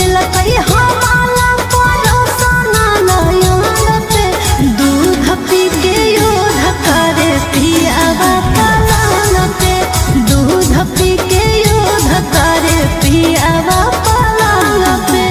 दिलकई हमारा परोसना नयनते दूध पी के योध करे पियावा पलंगते दूध पी के योध करे पियावा पलंगते।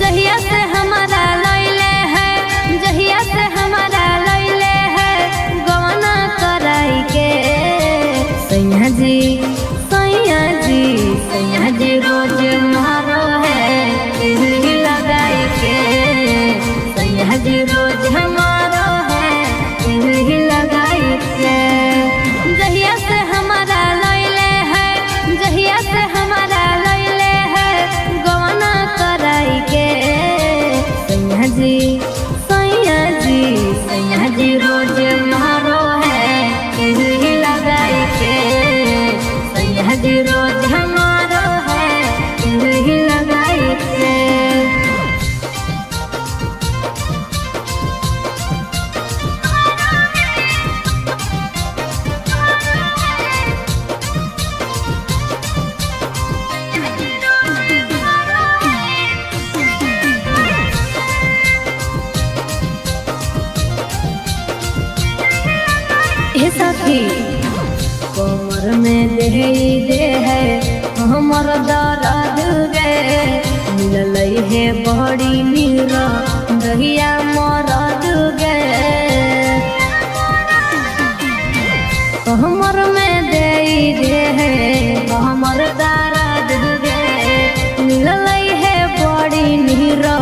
जहिया से हमारा लैले है जहिया से हमारा लैले है गवना कराई के सैया जी रोज मारो है तिलही लगाई के सैया जी रोज हमारो है तिलही लगाई के जहिया से हमारा लैले है जहिया से हमारा लैले है गवना कराई के सैया जी रोज मारो है तिलही लगाई के सैया जी रोज हमारो है तिलही लगाई के। सखी कमर में दे है हमर दर्द गे मिलल है बड़ी मीरा दहिया मरद गे कमर में दे है हमर दर्द गे मिलल है बड़ी मीरा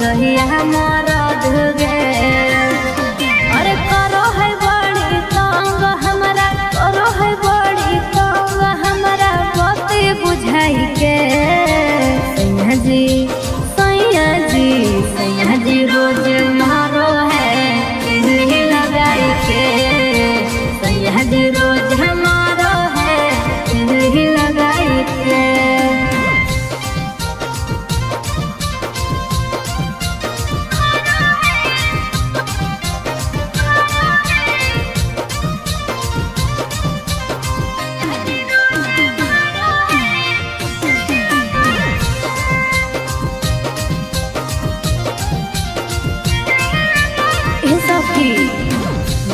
दहिया मरद गे। अरे करो है बुझाई के सैया जी रोज मारो है तिलही लगाई के सैया जी रोज हमारो है तिलही लगाई के।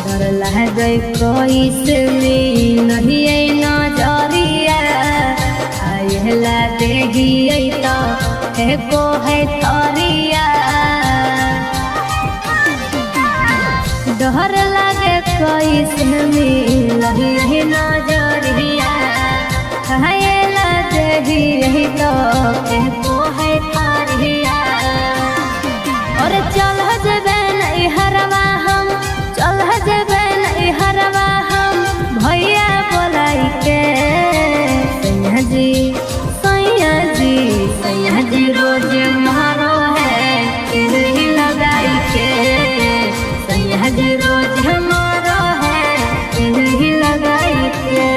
डर लग कोई से नहीं नजरिया आयला देगी तो है को है थरिया डर लगे कोई से नहीं नजरिया आयला देगी तो है को है थरिया। और चल जबे नहीं हरवा हम चल जबे नहीं हरवा हम भैया बोलाई के सैया जी रोज मारो है तिलही लगाई के सैया जी रोज मारो है तिलही लगाई के।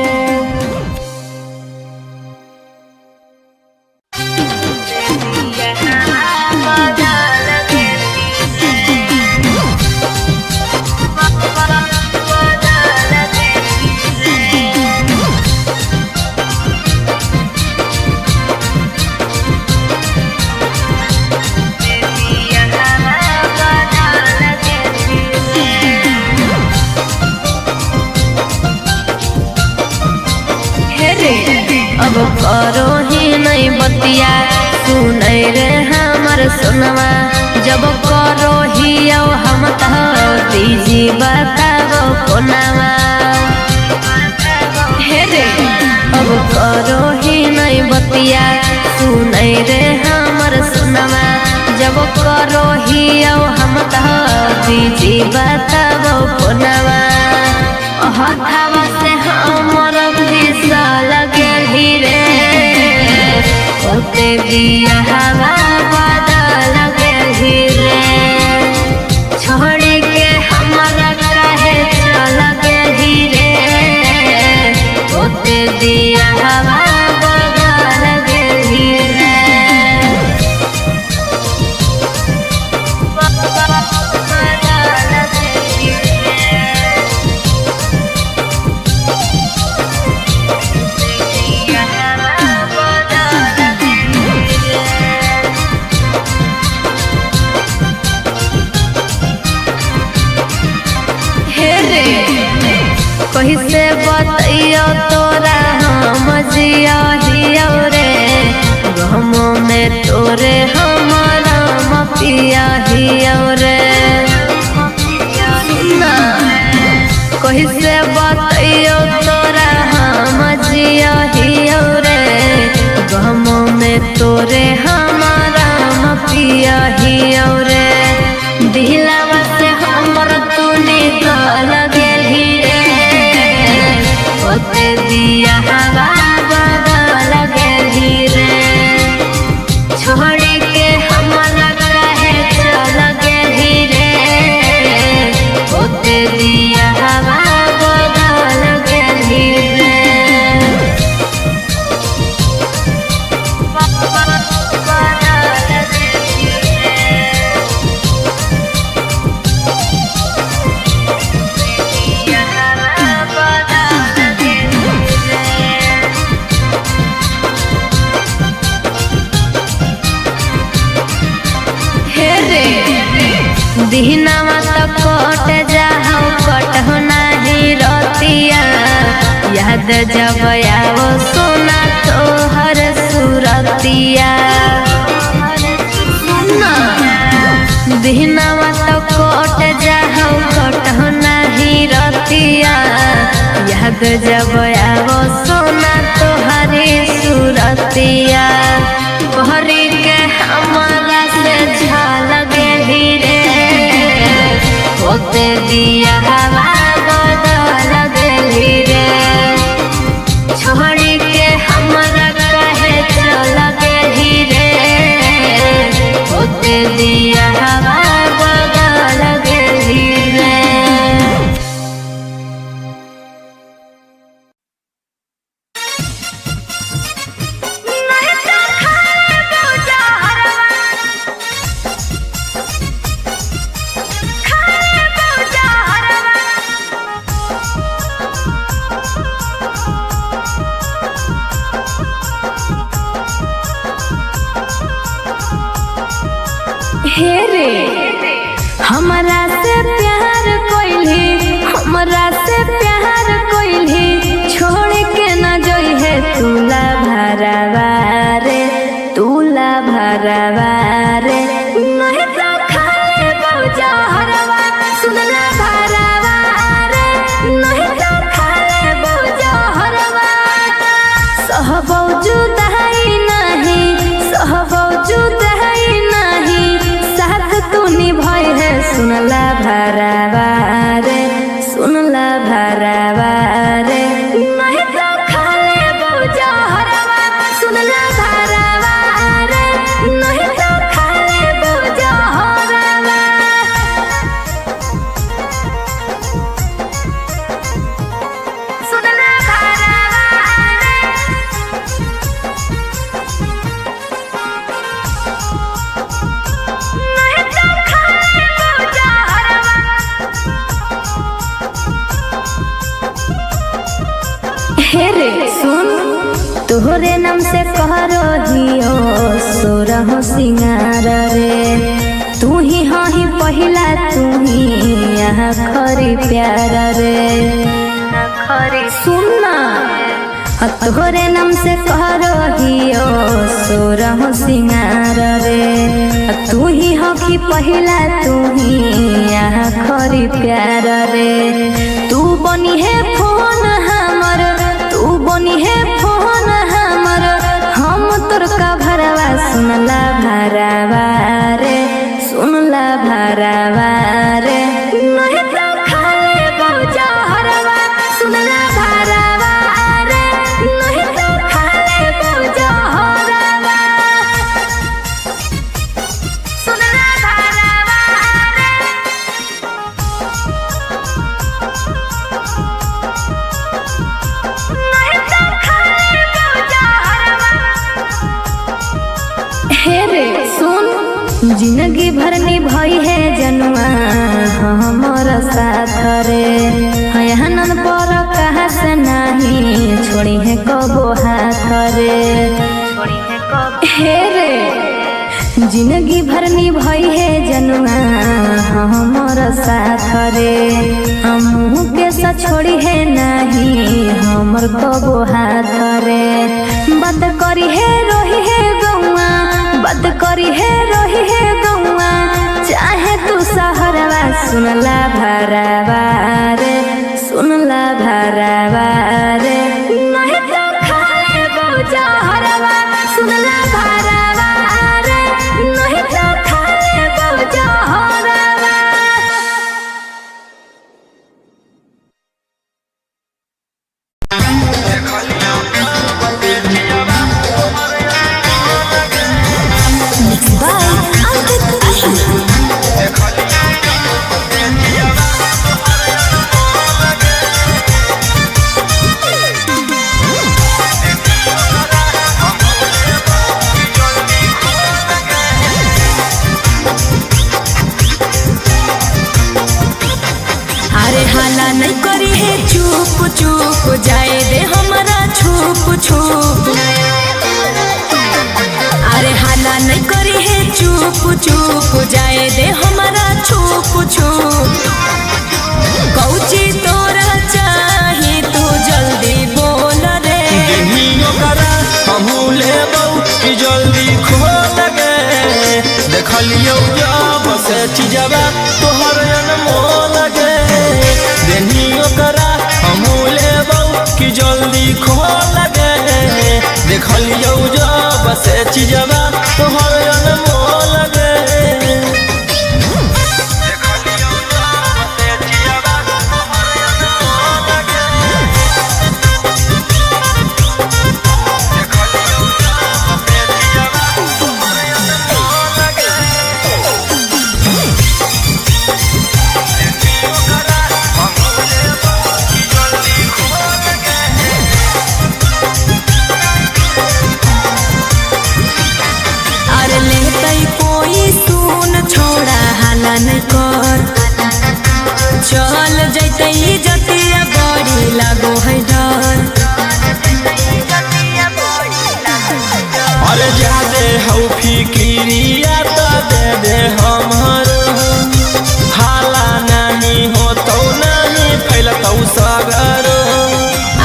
अब करो ही नहीं बतिया सुनै रे हमर सुनवा जब करो ही हम तो दीजी बताबो कोनावा हे रे अब करो ही नहीं बतिया सुनै रे हमर सुनवा जब करो ही हम तो दीजी बताबो कोनावा हथावा से हमर भीसा लगे रे ओते दिया हवा बदल गई रे छोड़ के हमारा काहे चल गई रे ओते दिया हवा बदल गई रे कैसे बतैयो तोरा हम जिया हियो रे गम में तोरे हमारा पिया हियो रे कैसे बतैयो तोरा हम जिया हियो रे गम में तोरे हमारा पिया हियो रे दिलवा से हमर तू निकल गेली ओते दिया हवा बदल गई रे छोड़ के हमारा काहे चल गई रे ओते दिया हवा बदल गई रे दिहनावा तो कट जाओ कटहो नहीं रतिया याद जब आओ सोना तोहर सुरतिया दिहनावा तो कट जाओ कटहो नहीं रतिया याद जब आओ सोना तोहरी सुरतिया भरी के हमारा से झाल गेली रे ओते दिया हवा बदल गई रे छोड़ के हमारा काहे चल गई रे ओते दिया हवा बदल गई रे हे रे हमरा से प्यार कोइली हमरा से प्यार कोइली छोड़ के न जोई है तुला भरवा रे तुला भरवा रे नहीं तो खाले बहुजा हरवा सुनला भरवा रे नहीं तो खाले बहुजा हरवा सहबौ जुदाई नहीं सहबौ जुदाई नहीं साथ तू निभाई है सुनला भरवा रे सुनला भरवा रे नहीं तो खाले बहुजा हरवा सुनला भरवा रे नहीं तो खाले बहुजा हरवा सुनला भरवा नहीं तो खाले बहुजा हरवा हे रे सुन तोहरे नाम से कह रहियो सोरह सिंगार रे तू ही हाँ ही पहिला तू ही यहाँ खरी प्यार रे खरी सुनना तोहरे नाम से करहियो सोरह सिंगार रे तू ही हो कि पहिला तू ही यहाँ खरी प्यार रे तू बनी है फोन हमर तू बनी है फोन हमर हम तोर का भरवा सुनला भरवा रे सुनला भरवा रे नहीं तो खाले बहुजा हरवा सुनला भरवा रे नहीं तो खाले बहुजा हरवा सुनला भरवा रे नहीं तो खाले बहुजा हरवा हे रे सुन जिंदगी भर निभाई है जनुआ हमर साथ रे हयहनन पर कहा से नहीं छोड़ी है कबो हाथ रे हे रे जिंदगी भर निभाई है जनुआ हमर साथ रे हमहू के सा छोड़ी है नहीं हमर कबो हाथ रे बात करी है रोही है गौआ बात करी है रोही है गौआ चाहे तू सहरवा सुनला भरवा रे सुनला भरवा रे नहीं तो खाले बहुजा हरवा सुनला भरवा रे नहीं तो खाले बहुजा हरवा अरे हाला नहीं करी है चुप चुप जाए दे हमारा छुप छुप अरे हाला नहीं करी है चुप चुप जाए दे हमारा छुप छुप कौची तोरा चाही तू जल्दी बोल रे करा हमहू लेबौ कि जल्दी खोल गे देखलियौ जब से चीजवा तोहर अनमोल गे देनियो करा हमहू लेबौ कि जल्दी खोल गे देखलियौ जब से चीजवा तोहर अनमोल गे अरे लेतै कोई सुन छोड़ा हाला नहीं कर चल जैतै जतिया बड़ी लागो है डर अरे जादे हौ फिकिरिया तो दे दे हमर हाला नहीं होतौ नहीं फैलतौ सगर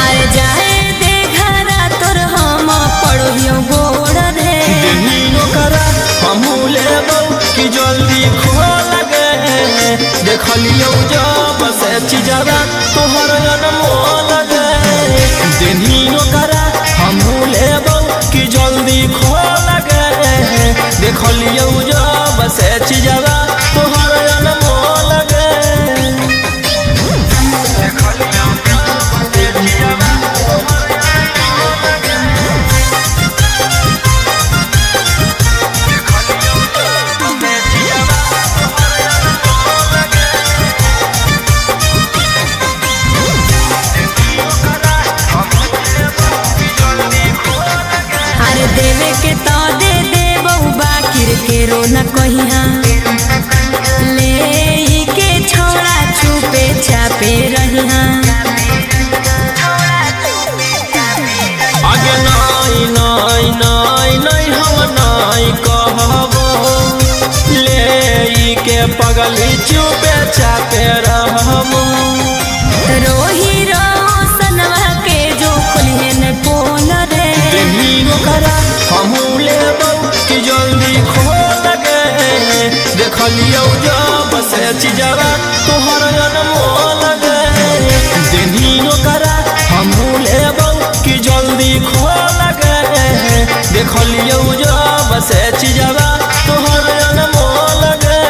अरे जाए दे घरा तोर हम पढ़ियो गोड़ रे देनियो करा हमहू लेबौ कि जल्दी खोल गे देखलियौ जब से चीजवा तोहर अनमोल गे देनियो करा हमहू लेबौ कि जल्दी खोल गे देखलियौ जब से चीजवा तोहर अनमोल गे देखलियौ जब से चीजवा अरे देवे के तो दे देबौ बाकिर के रो न कहिया ले ई के छोड़ा छुपे छापे रहिया आगे नहीं नहीं नहीं नहीं हम नहीं कहबो ले ई के पगली चुपे चापे रहबो रोही रो सनवा के जो खुलिए न चीजवा तोहर अनमोल गे देनी ओकरा हमहू लेबौ कि जल्दी खोल गे देखलियौ जब से चीजवा तोहर अनमोल गे।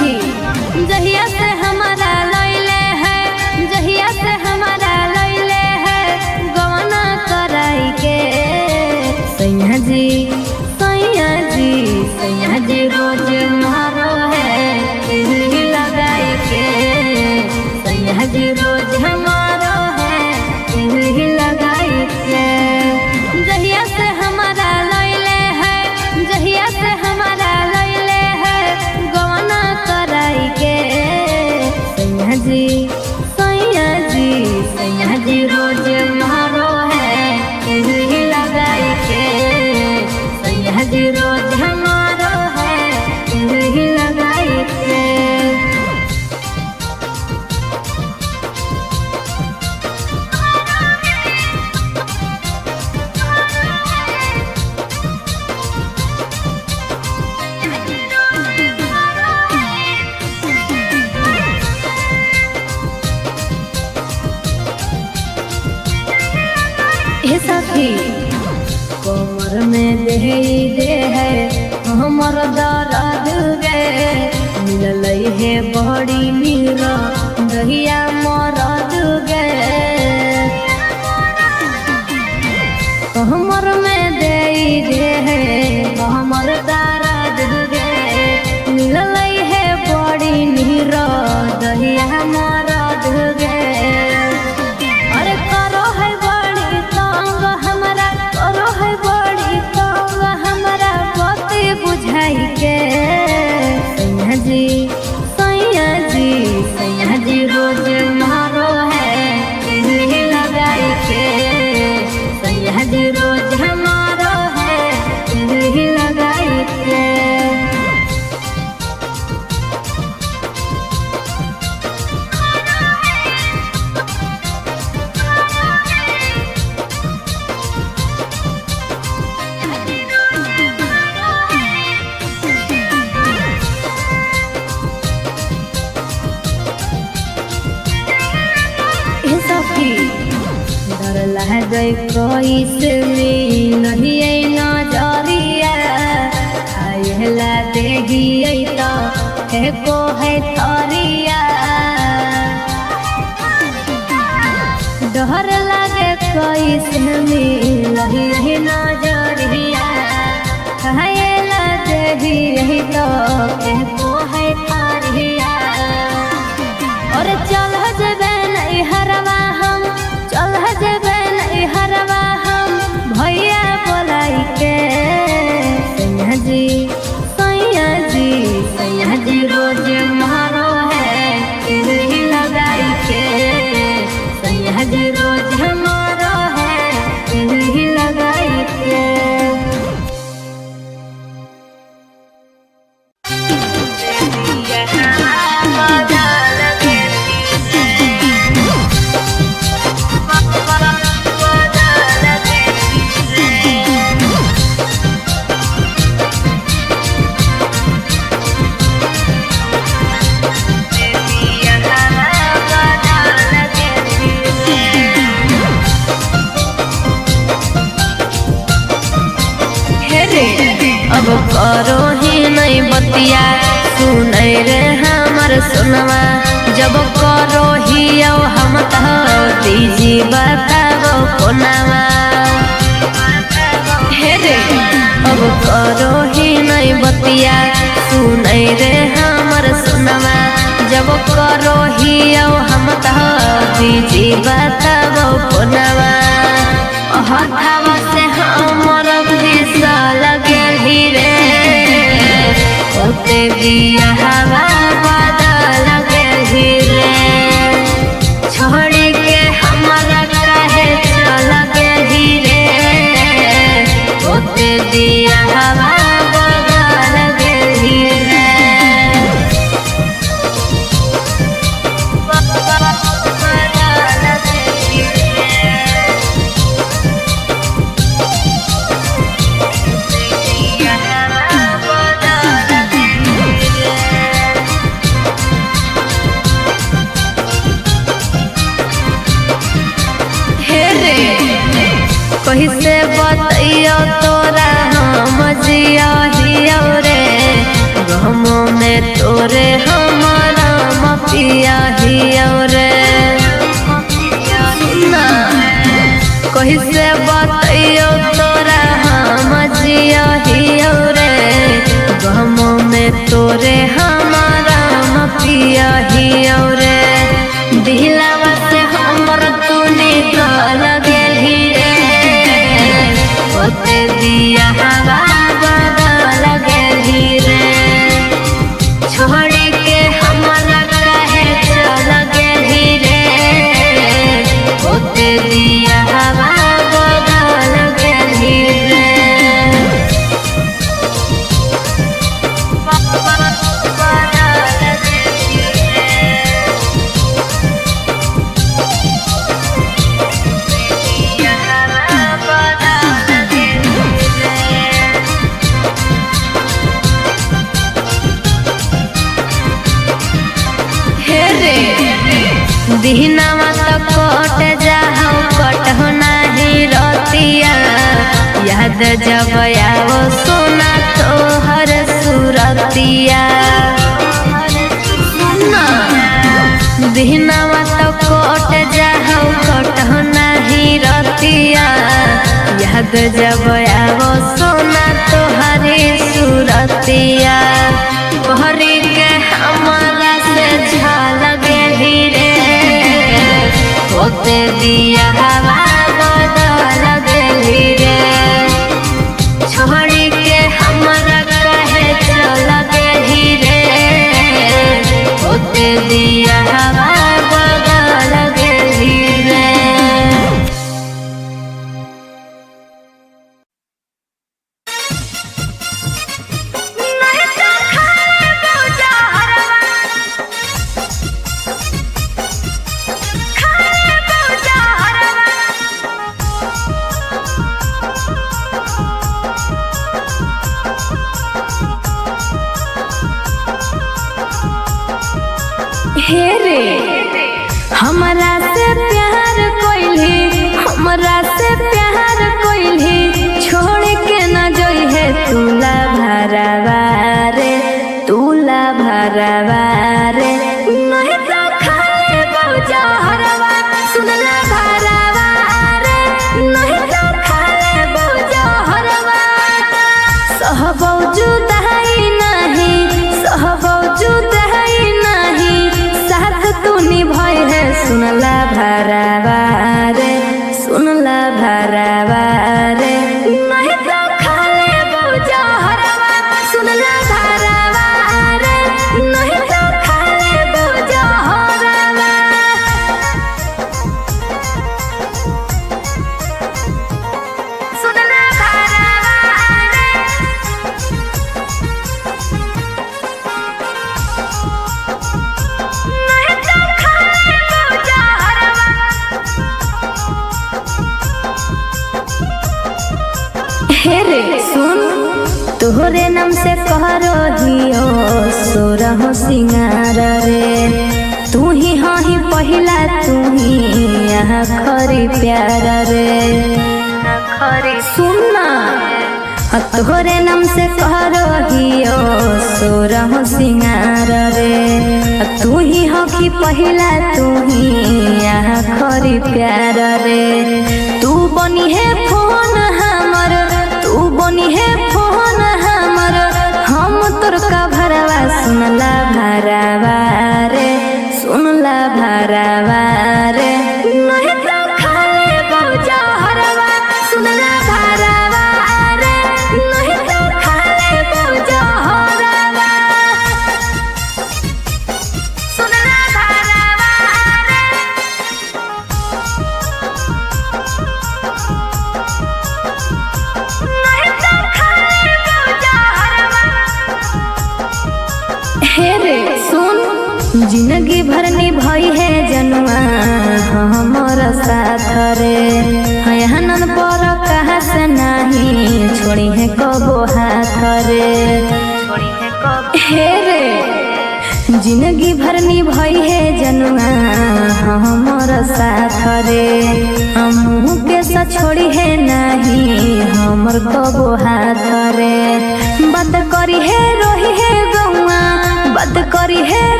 सखी जहिया से हमारा लैले है, जहिया से हमारा लैले है गवना कराई के सैया जी सैया जी सैया जी रोज मारो है तिलही लगाई के सैया जी रोज हमारो है तिलही लगाई के जहिया से हमारा लैले है, जहिया से हमारा लैले है गवना कराई के सैया जी सैया जी सैया जी रोज मारो है तिलही लगाई के सैया जी रोज हमारो है तिलही लगाई के। हे सखी कमर में दे है हमर दर्द गे मिलल है बड़ी मीरा दहिया मरद गे हमर में दे है हमर दर्द गे मिलल है बड़ी मीरा दहिया मरद गे अरे करो है बड़ी तंग हमरा करो है बड़ी तंग हमरा बात बुझाई के सैया जी सैया जी सैया जी रोज मारो है तिलही लगाई के सैया जी रोज हमारो है तिलही लगाई के। हे सखी डर लगे कैसे नहीं नजरिया आयला देहिए तो है को है थरिया डर लगे कैसे नहीं नजरिया आयला देहिए तो है को है थरिया और चल जबे नहीं हरवा हम चल जबे नहीं हरवा हम भैया बोलाई के सैया जी सैया जी सैया जी रोज मारो है तिलही लगाई के सैया जी रोज हमारो है तिलही लगाई के। अब करो ही नहीं बतिया सुनै रे हमर सुनवा जब करो ही हम तो दीजी बताबो कोनावा हे रे अब करो ही नहीं बतिया सुनै रे हमर सुनवा जब करो ही हम तो दीजी बताबो कोनावा हथवा से हमर भीसा लगे रे ओते दिया हवा बदल गे रे छोड़ के हमारा कहे चल गे रे ओते दिया हवा बदल गे रे कैसे बतैयो तोरा हम जिया हियो रे गमों में तोरे हमारा मपिया हियो रे ना कहीं से बताइयो तोरा हम जिया हियो रे गमों में तोरे हमारा मपिया हियो रे दिलावा से हमर तू निकल गेली रे ओते दिया हवा बदल गेली रे छोड़ के हमरा काहे चल गेली रे ओते दिया हवा बदल गेली रे दिहनावा तो कट जाओ कटहो नाही रतिया याद जब आओ सोना तोहर सुरतिया दिहनावा तो कट जाओ कटहो नाही रतिया याद जब आओ सोना तोहरी सुरतिया बहरी के हमारा से झाल गेली रे ओते दिया हवा बदल गेली रे छोड़ के हमरा काहे चल गेली रे ओते दिया हवा बदल गेली रे हे रे हमरा से प्यार कोइली हमरा से प्यार कोइली छोड़ के न जोई है तुला भरवा रे तुला भरवा रे नहीं तो खाले बौजा हरवा सुनला भरवा रे नहीं तो खाले बौजा हरवा सहबौ जुदाई नहीं सहबौ जुदाई नहीं साथ तू निभाई है सुनला भरवा रे सुनला भरवा रे नहीं तो खाले बौजा हरवा सुनला भरवा रे नहीं तो खाले बौजा हरवा सुनला भरवा रे हे रे सुन तोहरे नाम से कह रहियो सोरह सिंगार रे तू ही हाँ ही पहिला तू ही यहाँ खरी प्यार रे खरी सुनना तोहरे नाम से कह रहियो सोरह सिंगार रे तू ही हाँ की पहिला तू ही यहाँ खरी प्यार रे तू बनी है फोन हमर तू बनी है फोन हमर हम तोर का भरवा सुनला भरवा रे सुनला भरवा रे नहीं तो खाले बौजा हरवा सुनला भरवा रे नहीं तो खाले बौजा हरवा सुनला भरवा रे नहीं तो खाले बौजा हरवा हे रे सुन जिंदगी भर निभाई है जनुआ हमर साथ रे हयहनन पर कहा से नहीं छोड़ी है कबो हाथ रे छोड़ी है कब हे रे जिंदगी भर निभाई है जनुआ हमर साथ रे हमहू के सा छोड़ी है नहीं हमर कबो हाथ रे बात करी है रोही है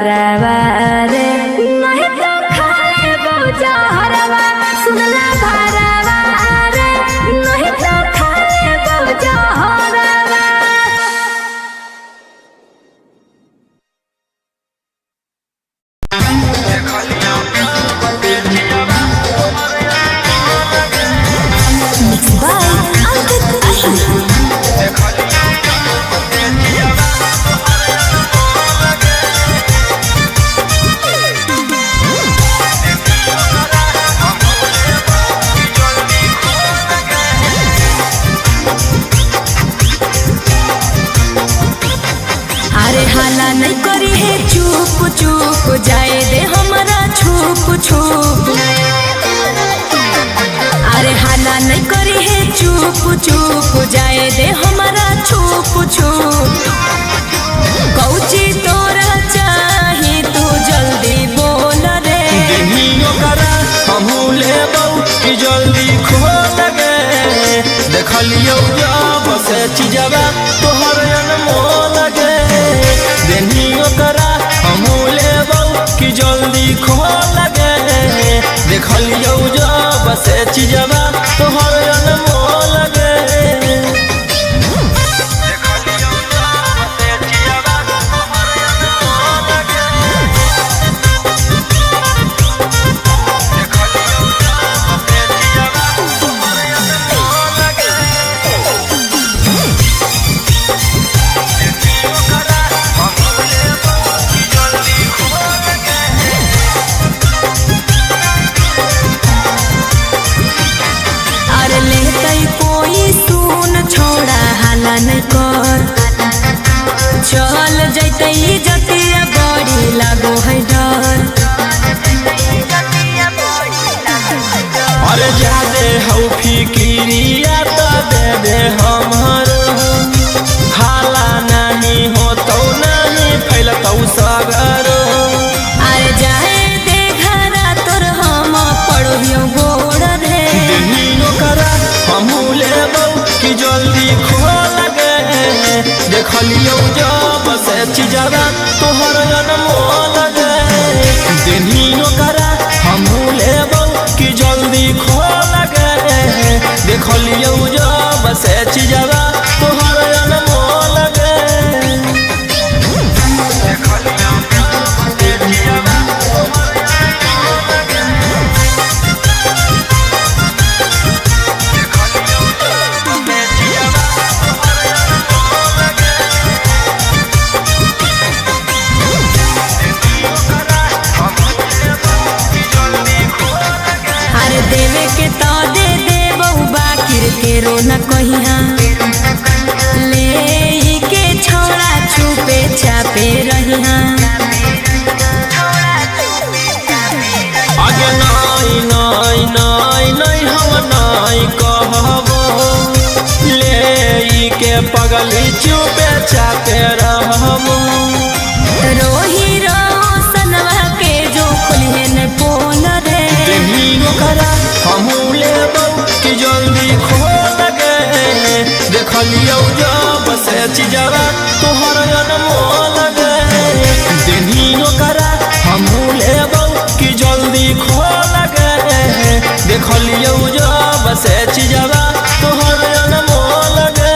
घरवा रे नहीं तो खाले बौजा हरवा सुनला घरवा रे नहीं तो खाले बौजा हरवा। अरे हाला नहीं करी है चुप चुप जाए दे हमारा छुप छुप। अरे हाला नहीं करी है चुप चुप जाए दे हमारा छुप छुप। कौची तोरा चाही तू जल्दी बोल रे। देहियो करा हमहू लेबौ कि जल्दी खोल गे देखलियो जब से चीजवा तोहर अनमोल गे। देहियो करा हमहू लेबौ कि जल्दी खोल गे देखलियो जब से चीजवा तोहर अनमोल गे। नहीं कर चल जैते जतिया बड़ी लागो है डर। अरे जादे हौ फिकिरिया तो दे दे हमर हाला नहीं होतौ नहीं फैलतौ सगर। अरे जाए दे घरा तोर हम पढ़ियो गोड़ रे। देहिनो करा हमहू लेबौ कि जल्दी खोल गे देखलियो जब से चीजवा तोहर अनमोल गे। देहिनो करा हमहू लेबौ कि जल्दी खोल गे देखलियो जब से चीजवा तोहर अनमोल गे। देवे के तो दे दे बहु बाकिर के रो न कहिया ले के छोड़ा छुपे छापे रहिया। आगे नहीं नहीं नहीं नहीं हम नहीं कहबो ले के पगली चुपे चापे रहबो। रोही रोशनवा के जो खुलिए न बोल रे। देहिनो करा हमहू लेबौ कि जल्दी खोल गे देखलियो जब से चीजवा तोहर अनमोल गे। देहिनो करा हमहू लेबौ कि जल्दी खोल गे देखलियो जब से चीजवा तोहर अनमोल गे।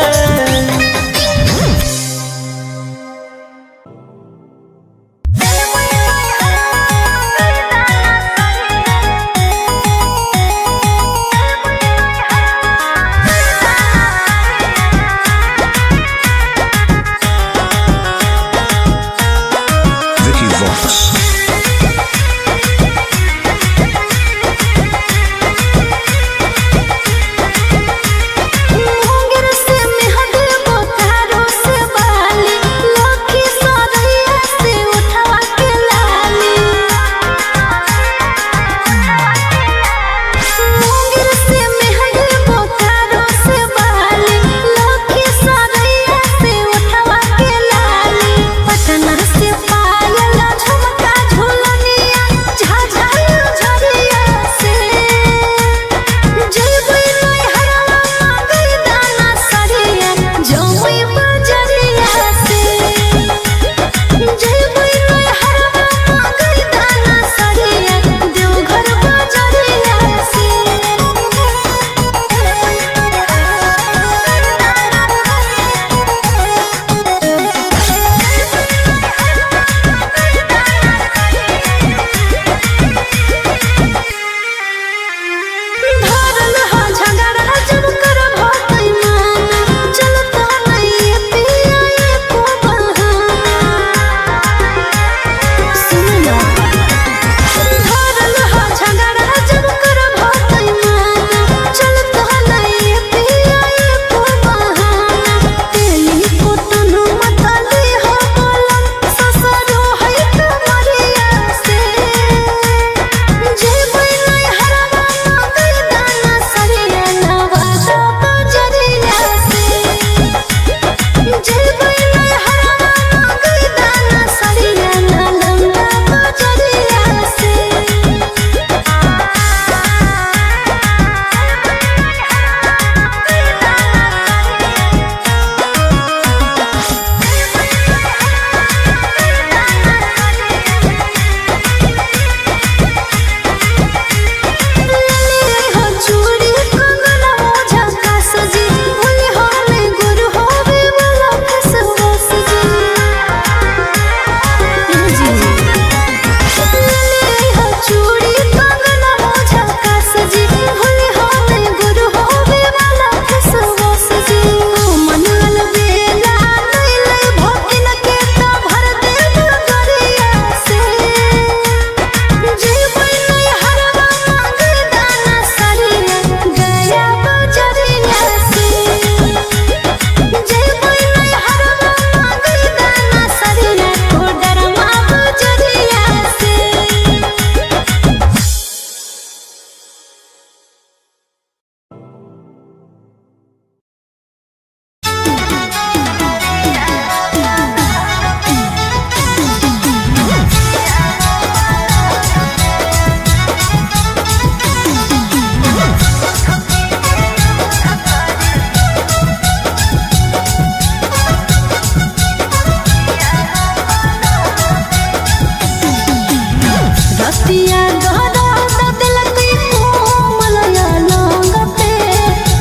रतिया गहरा दिल की कोमलया लौंग पे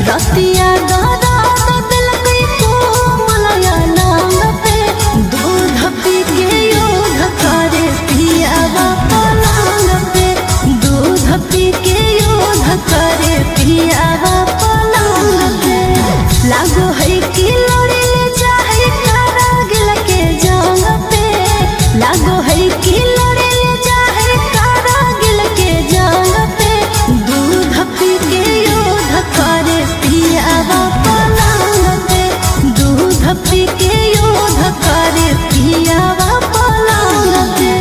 रतिया गहरा दिल की कोमलया लौंग पे दूध पी के योध करे पियावा पलंग पे दूध पी के योध करे पियावा पलंग पे लागो है कि लड़े चाहे कारागिल के जंग पे लागो है कि लड़े चाहे कारागिल के जंग पे दूध पी के योध करे पियावा पलंग पे दूध पी के योध करे पियावा पलंग पे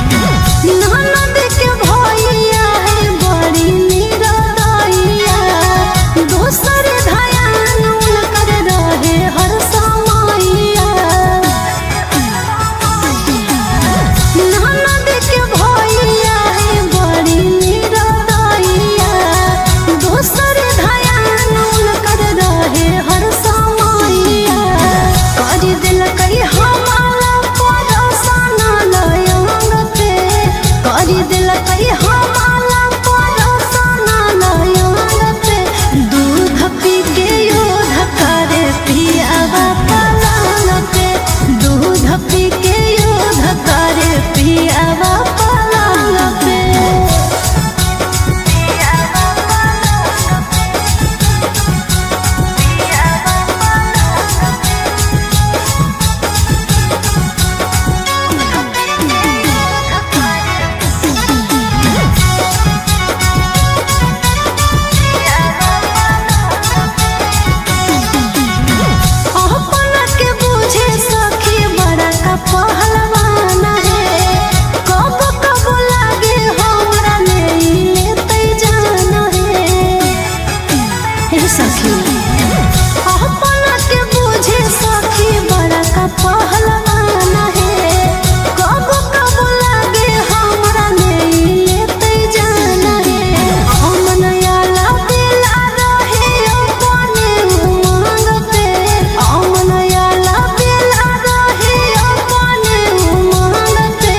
ननद के भैया है बड़ी निरदैया दोसर ध्यान उनकर रहे हर समैया ननद के भैया है बड़ी निरदैया दोसर ध्यान उनकर रहे हर समैया कर दिल कई हमारा परोसन लयंग पे कर दिल कई हमारा परोसन लयंग पे दूध पी के योध करे पियावा पलंग पे दूध पी के योध करे पियावा पलंग पे अपना के बुझे सखी बड़ा का पहलवान है कब कब लागे हमरा ले लेते जाना है सखी अपना के बुझे सखी बड़ा का पहलवान है कब कब लागे हमरा ले लेते जाना है अमन याला बेला रहे अपने उमंग पे अमन याला बेला रहे अपने उमंग पे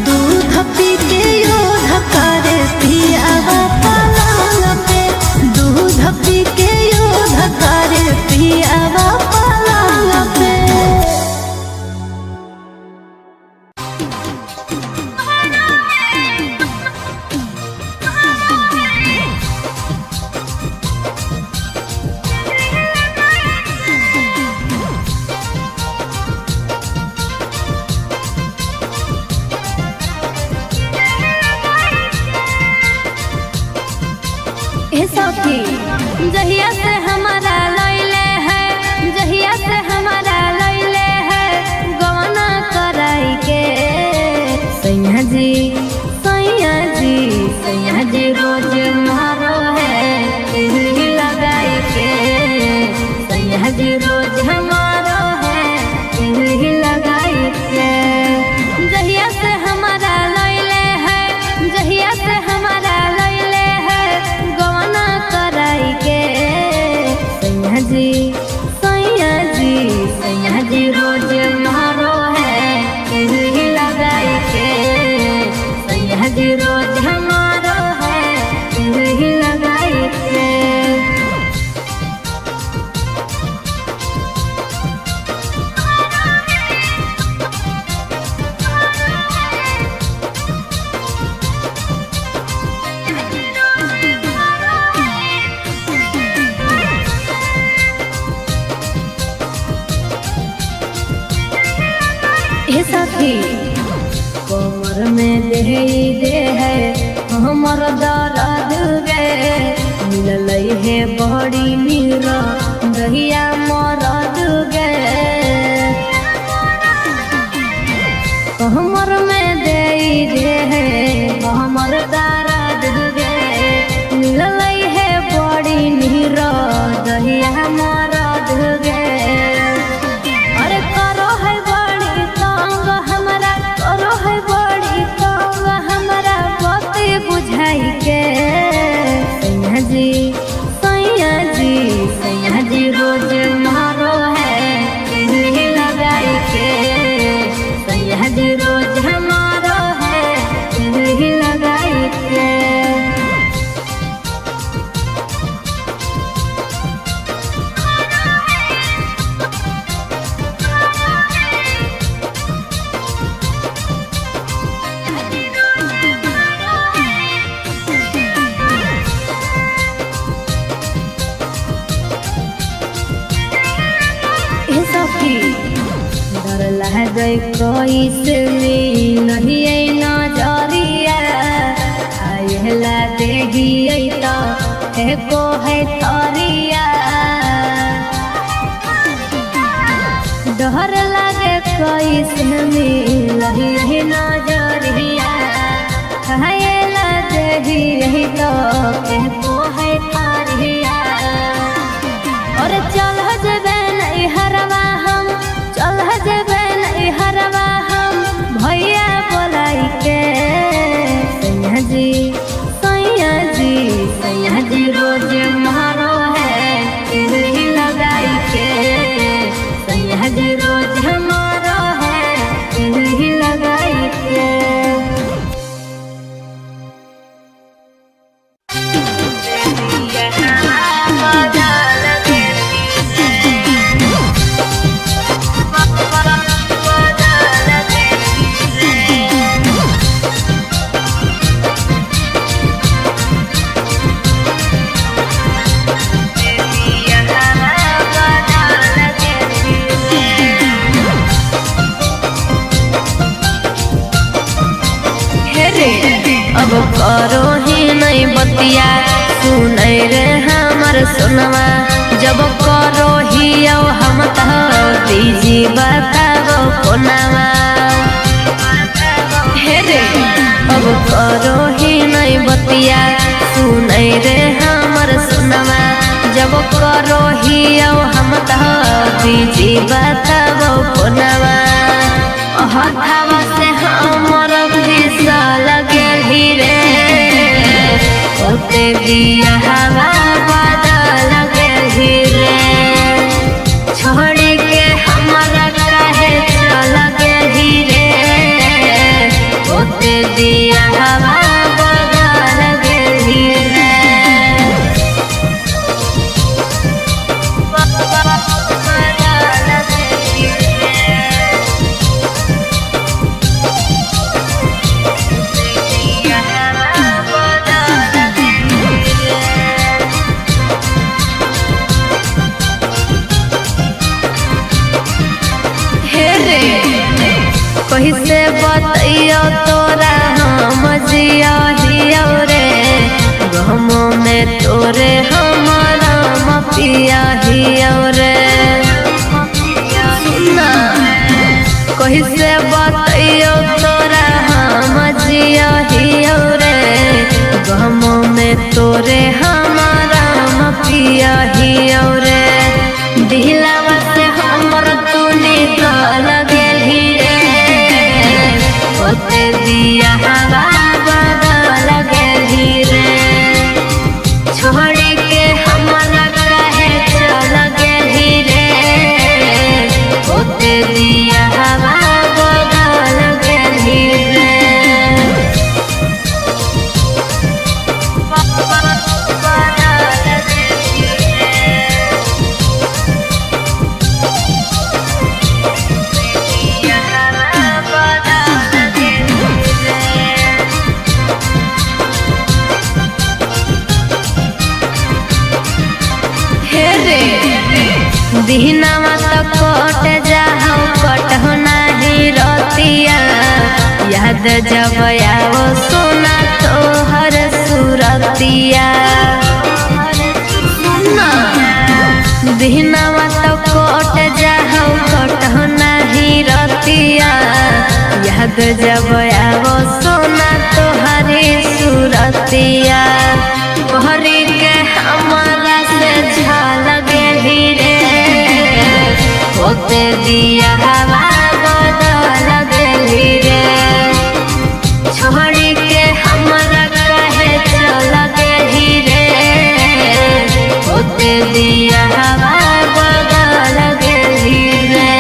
दूध पी के योध करे पियावा पलंग पे दूध पी के योध करे पियावा पलंग पे ए सखी जहिया से हमारा लैले है जहिया से हमारा लैले है गवना कराई के सैया जी सैया जी सैया जी रोज मारो है तिलक लगाई के सैया जी रोज हमारो है तिलक लगाई के जहिया से हमारा लैले है जहिया से हमारा लैले है गवना कराई के सैया जी सैया जी रोज मारो है तिलक लगाई के सैया जी रोज हमारो है तिलक लगाई के ए सखी कमर में दे है हमर दर्द गे मिलल है बड़ी मीरा दहिया मरद गे हमर में दे है हमर दर्द गे मिलल है बड़ी मीरा दहिया मरद गे लागे कैसे नहीं नजरिया आयला देहिए तो एको है थरिया डर लागे कैसे नहीं नजरिया आयला देहिए तो एको है थरिया और चल जबे नहीं हरवा हम चल जबे नहीं हरवा हम भैया बोलाई के सैया जी सैया जी रोज मारो है तेरी लगाई के सैया जी रोज मारो है तेरी लगाई के अब करो ही नहीं बतिया सुनै रे हमर सुनवा जब करो ही हम तो दीजी बताबो कोनावा हे रे अब करो ही नहीं बतिया सुनै रे हमर सुनवा जब करो ही हम तो दीजी बताबो कोनावा हथावा से हमर भीसा लगे हीरे ओते दिया हवा बदल लगे हीरे छोड़ के हमारा काहे चल गे हीरे ओते दिया हवा बदल लगे हीरे कैसे बतैयो तोरा हम जिया हियो रे गम में तोरे हमारा मपिया हियो रे कैसे बतैयो तोरा हम जिया हियो रे गम में तोरे हमारा मपिया हियो रे दिलवा से हमर तू निकल गेली ओते दिया हवा बदल गेली रे छोड़ के हमारा काहे चल गेली रे ओते दिया हवा बदल गेली रे दिहनावा तो कट जाओ कटहो नाही रतिया याद जब आओ सोना तोहर सूरतिया दिहनावा तो कट जाओ कटहो नाही रतिया याद जब आओ सोना तोहरी सूरतिया भरी के हमारा से झाल गेली रे ओते दिया हवा बदल गेली रे छोड़ के हमारा काहे चल गेली रे ओते दिया हवा बदल गेली रे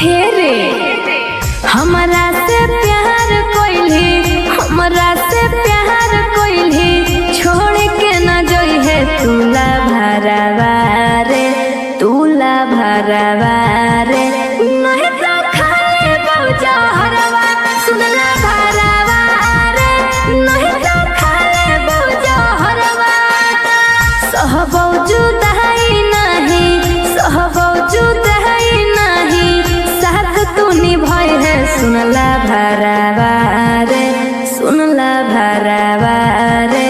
हे रे हमरा से प्यार कोइली हमरा जहरवा सुनला भरावा रे नहीं तो खा लेबो जहरवा सहबो जुदाई नहीं सहबो जुदाई नहीं साथ तू निभाई है सुनला भरावा रे सुनला भरावा रे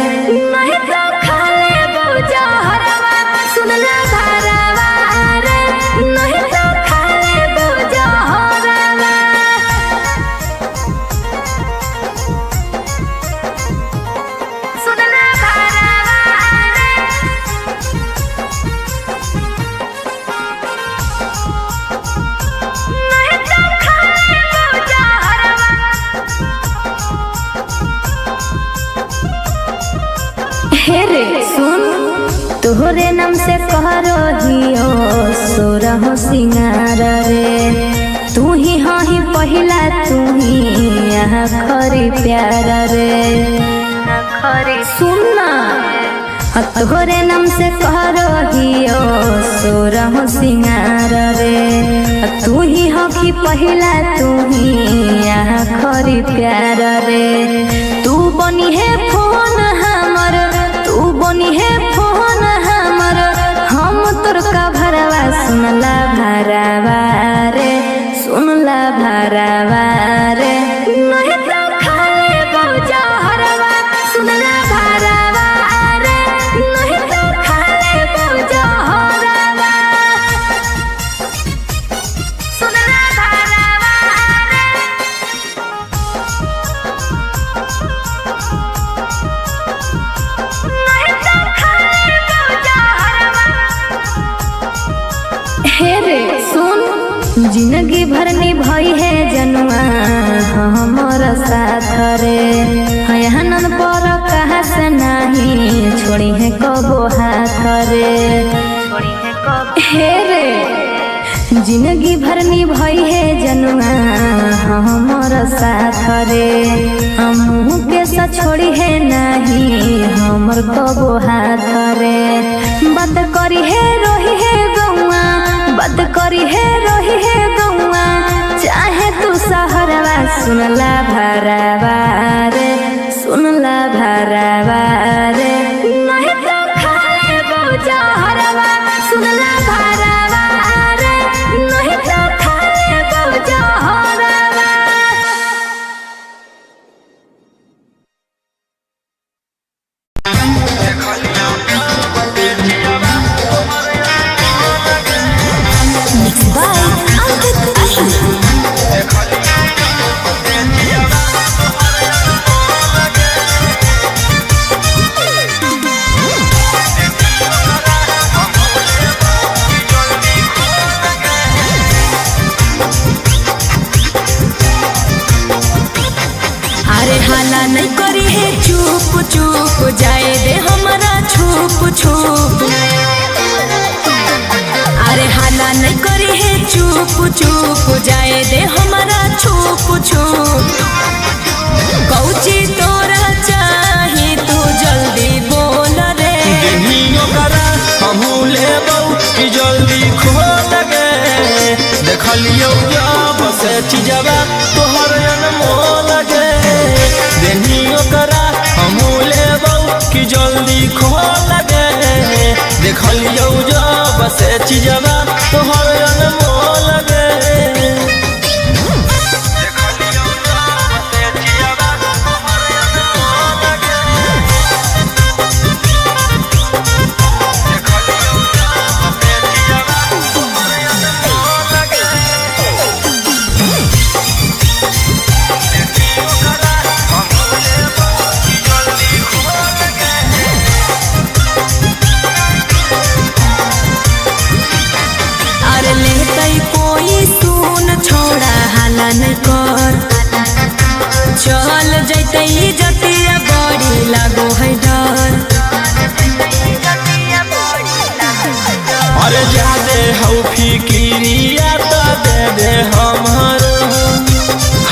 नहीं तो खा लेबो जहरवा सुनला भरावा रे नहीं तो खा लेबो जहरवा सुनला भरावा रे नहीं तो खा लेबो जहरवा हे रे सुन तोहरे नाम से कह रहियो सोरहो सिंगार रे तू ही पहिला तू ही यहाँ खरी प्यार रे खरी सुनना तोहरे नाम से कह रहियो सोरहो सिंगार रे तू ही पहिला तू ही यहाँ खरी प्यार रे तू बनी है फोन हमर तू बनी है फोन हमर हम तोर का भरवा सुनला भरावा रे सुनला भरावा रे नहीं तो खा लेबो जहरवा सुनला भरावा रे नहीं तो खा लेबो जहरवा सुनला भरावा रे नहीं तो खा लेबो जहरवा हे रे सुन जिंदगी भर निभाई है जनुआ हमर साथ रे हयानन पर कहा से नहीं छोड़ी है कबो हाथ रे छोड़ी है कब हे रे जिंदगी भर निभाई है जनुआ हमर साथ रे हमहू के सा छोड़ी है नहीं हमर कबो हाथ रे बात करी है रोही है गौआ बात करी है रोही है गौआ चाहे तू सहरवा सुनला भरावा रे सुनला भरावा रे नहीं तो खा लेबो जहरवा सुनला भरावा रे नहीं तो खा लेबो जहरवा अरे हाला नहीं करी है चुप चुप जाए दे हमारा छुप छुप अरे हाला नहीं करी है चुप चुप जाए दे हमारा छुप छुप कौची तोरा चाही तू जल्दी बोल रे देनियो करा हमहू लेबौ कि जल्दी खोल गे देखलियो या बसे चीजवा तोहर अनमोल गे देनियो करा हमहू लेबौ कि जल्दी खोल गे देखलियो या बसे चीजवा तोहर अनमोल गे देखलियो या बसे चीजवा तोहर अनमोल गे अरे लेतै कोई सुन छोड़ा हाला नहीं कर चल जैतै जतिया बड़ी लागो है डर अरे जादे हौ फिकिरिया तो दे दे हमर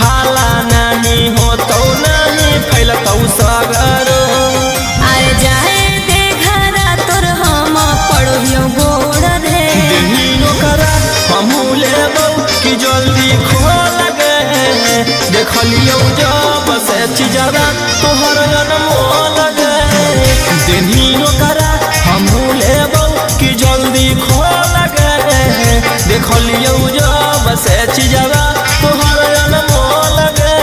हाला नहीं होतौ नहीं फैलतौ सगर अरे जाए दे घरा तोर हम पढ़ियो गोड़ रे देनियो करा हमहू लेबौ कि जल्दी खोल गे देखलियो जब से चिजरा तोहर अनमोल गे देनियो करा हमहू लेबौ कि जल्दी खोल गे देखलियो जब से चिजरा तोहर अनमोल गे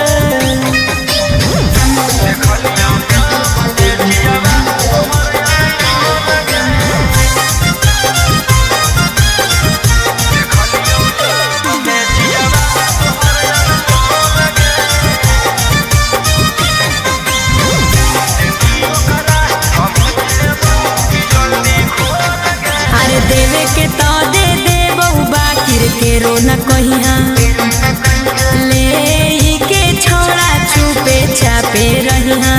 अरे देवे के तो दे देबौ बाकिर के रो न कहिया ले के छोड़ा छुपे छापे रहिया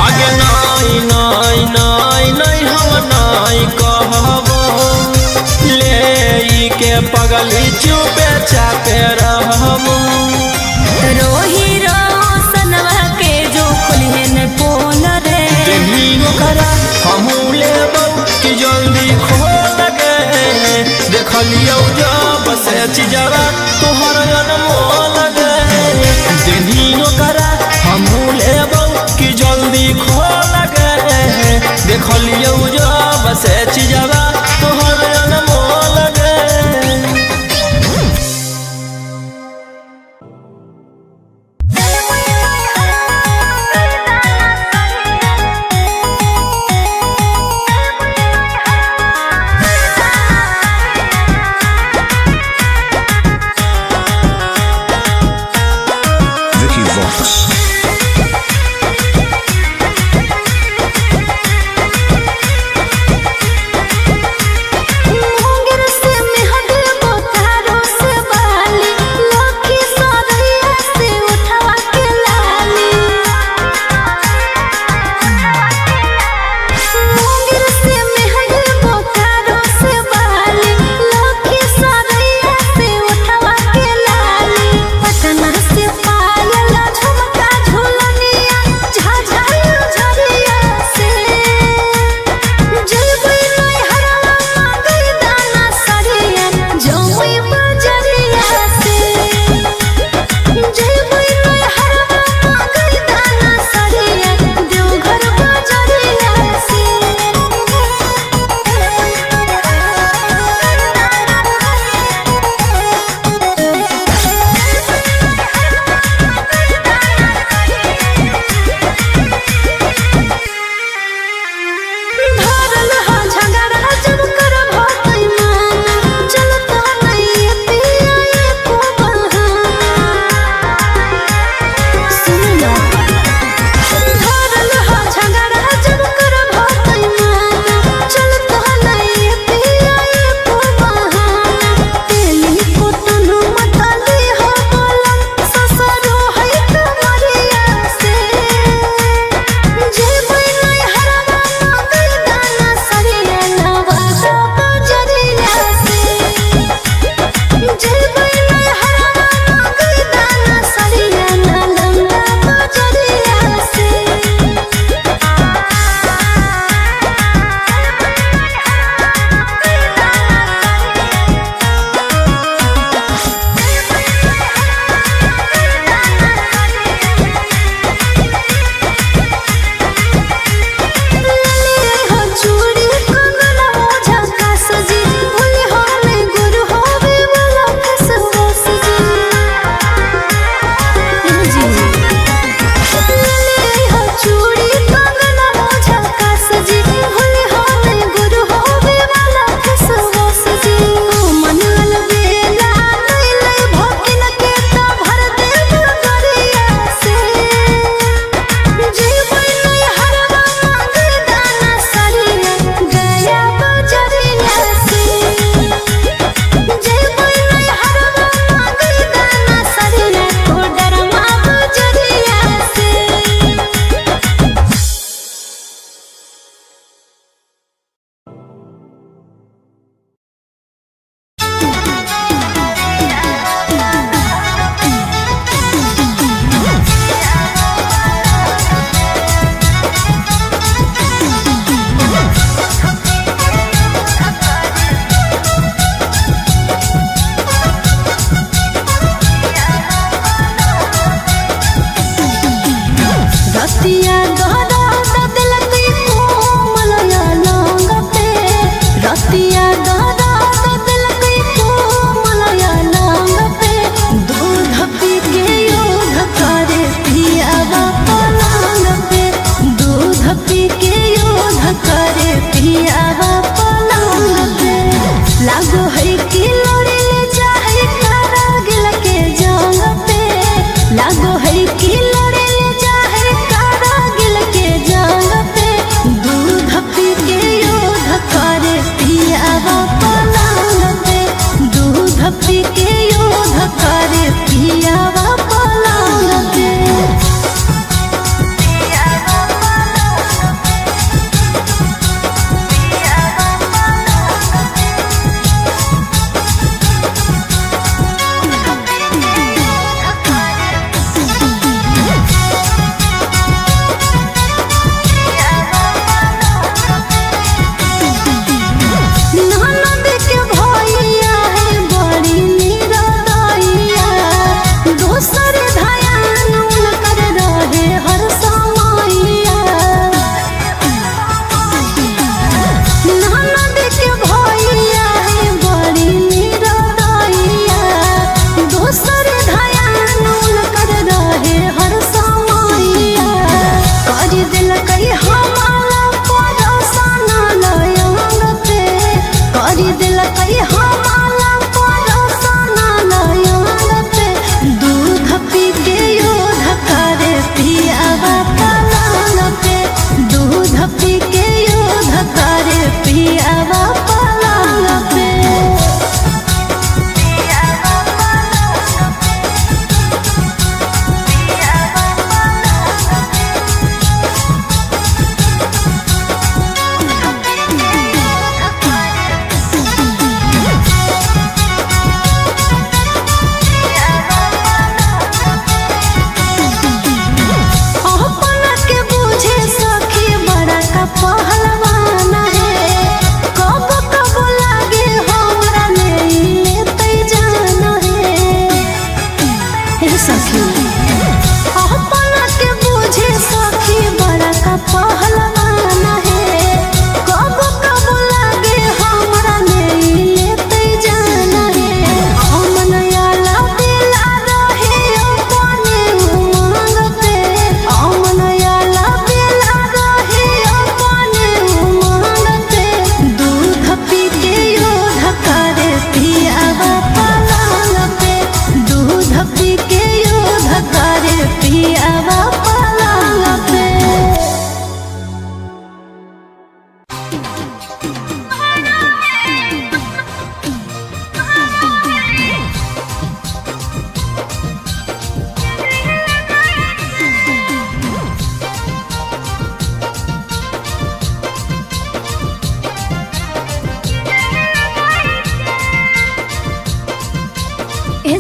आगे नाई नाई नाई नाई हम नाई कहबो ले के पगली चुपे चापे रहबो रोही रोशनवा के जो खुलिहे न पोल रे देनियो करा हमहू लेबौ कि जल्दी खोल गे देखलियो जब से चिजरा तोहर अनमोल गे देनियो करा हमहू लेबौ कि जल्दी खोल गे देखलियो जब से चिजरा तोहर अनमोल गे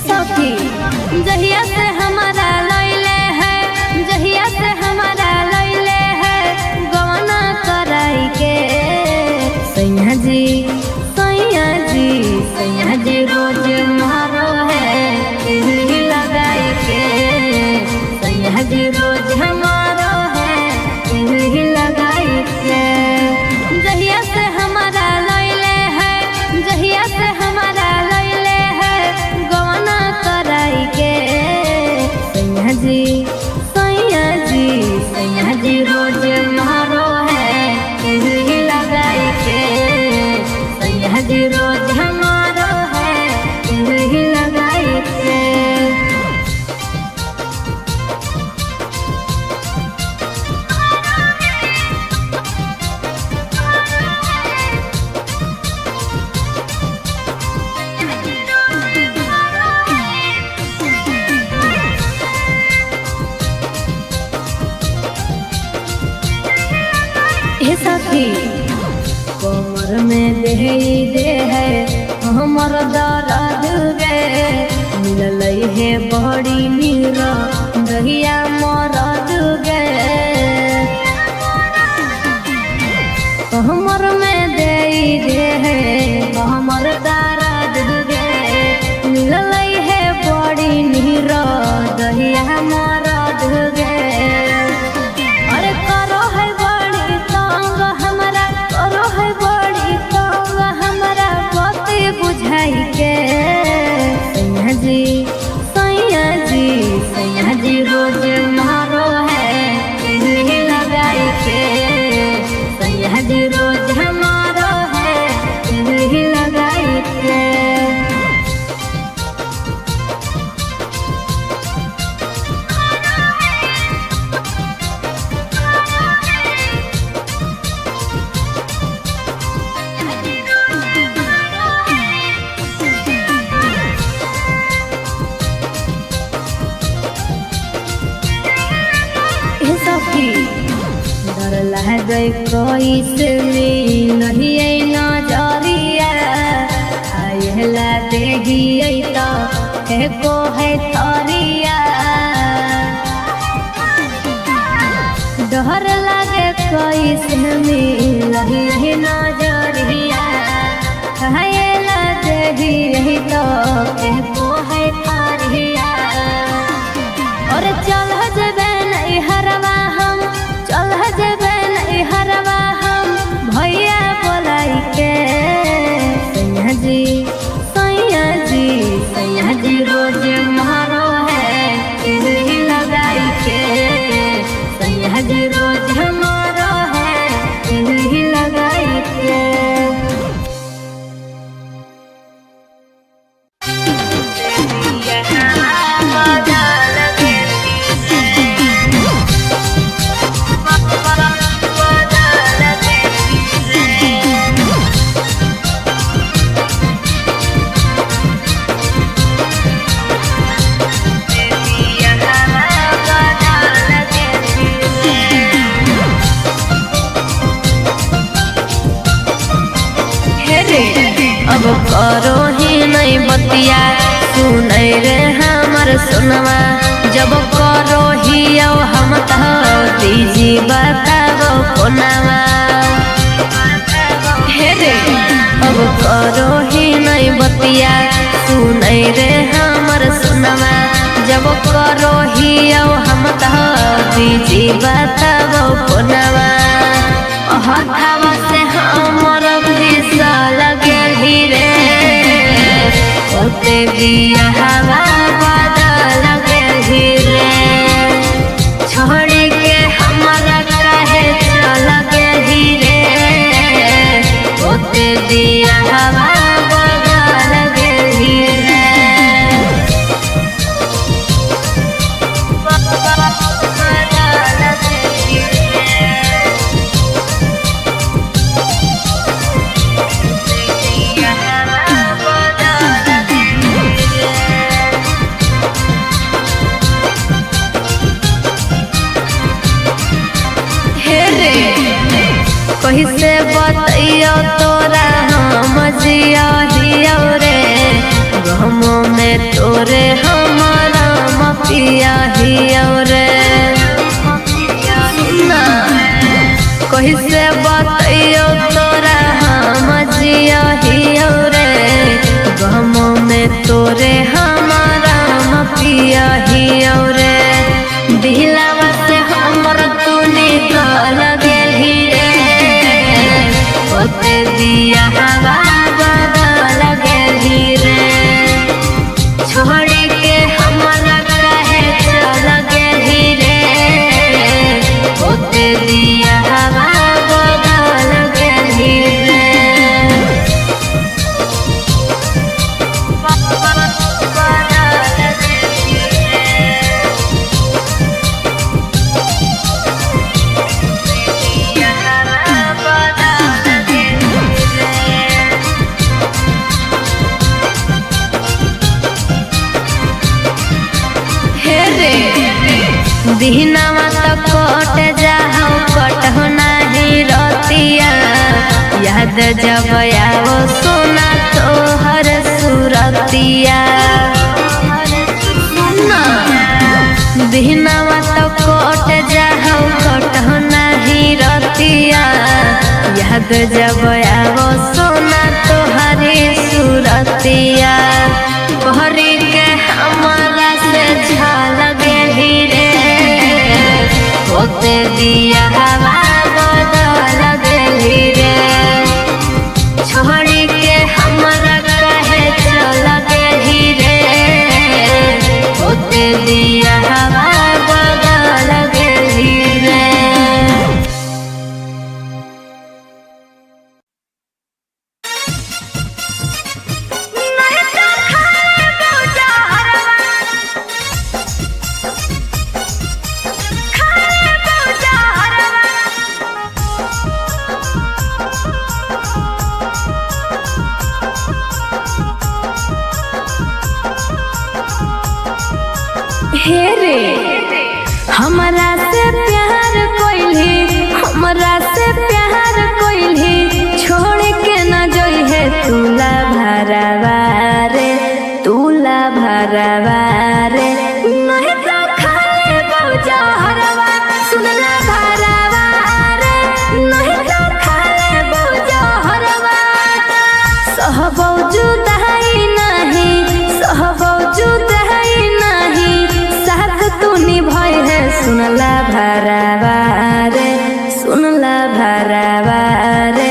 सखी जहिया से हमारा लैले है, जहिया से हमारा लैले है गवना कराई के सैया जी रोज मारो है तिल्ली लगाई के सैया जी रोज हमारो है तिल्ली लगाई के जहिया से हमारा लैले है, जहिया से हमारा लैले है गवना कराई के सैया जी रोज मारो है तिल्ली लगाई के सैया जी रोज हमारो है तिल्ली लगाई के। सखी कमर में दे है हमर दर्द गे मिलल है बड़ी मीरा दहिया मरद गे हमर में दे है हमर दर्द गे मिलल है बड़ी मीरा दहिया मरद गे अरे करो है बुझाई के सैया जी रोज मारो है तिल्ली लगाई के सैया जी रोज हमारो है तिल्ली लगाई के। डर लगे कैसे नहीं नजरिया आयला देहिए तो को है थरिया डर लगे कैसे नहीं नजरिया आयला देहिए तो को है थरिया और चल जबे नहीं हरवा हम चल जबे नहीं हरवा हम भैया बोलाई के सैया जी रोज मारो है तिल्ली लगाई के सैया जी रोज हमारो है तिल्ली लगाई के। अब करो ही नहीं बतिया सुनै रे हमर सुनवा जब करो ही हम दीजी बताबो कोनावा हे रे अब करो ही नहीं बतिया सुनै रे हमर सुनवा जब करो ही हम दीजी बताबो कोनावा हथवा से हमर भीसा लगे रे ओते दिया हवा बदल लगे रे छोड़ के हमारा काहे चल गे रे ओते दिया हवा बदल लगे रे। दिहनावा तो कट जाओ कटहो नाही रतिया याद जब आओ सोना तोहर सुरतिया दिहनावा तो कट जाओ कटहो नाही रतिया याद जब आओ सोना तोहरी सुरतिया बहरी के हमारा से झलक रे होते दिया हवा बदल गई रे छोड़ी के हमारा कहे चल गई रे होते दिया हवा बदल गई रे। हे रे हमरा से प्यार कोइली हमरा से प्यार कोइली छोड़ के न जोई है तुला भरवा रे तुला भरवा रे नहीं तो खाए बौजा हरवा सुनला भरवा रे नहीं तो खाए बौजा हरवा सहबौ जुदाई नहीं सहबौ जुदाई भय है सुनला भरवा रे सुनला भरवा रे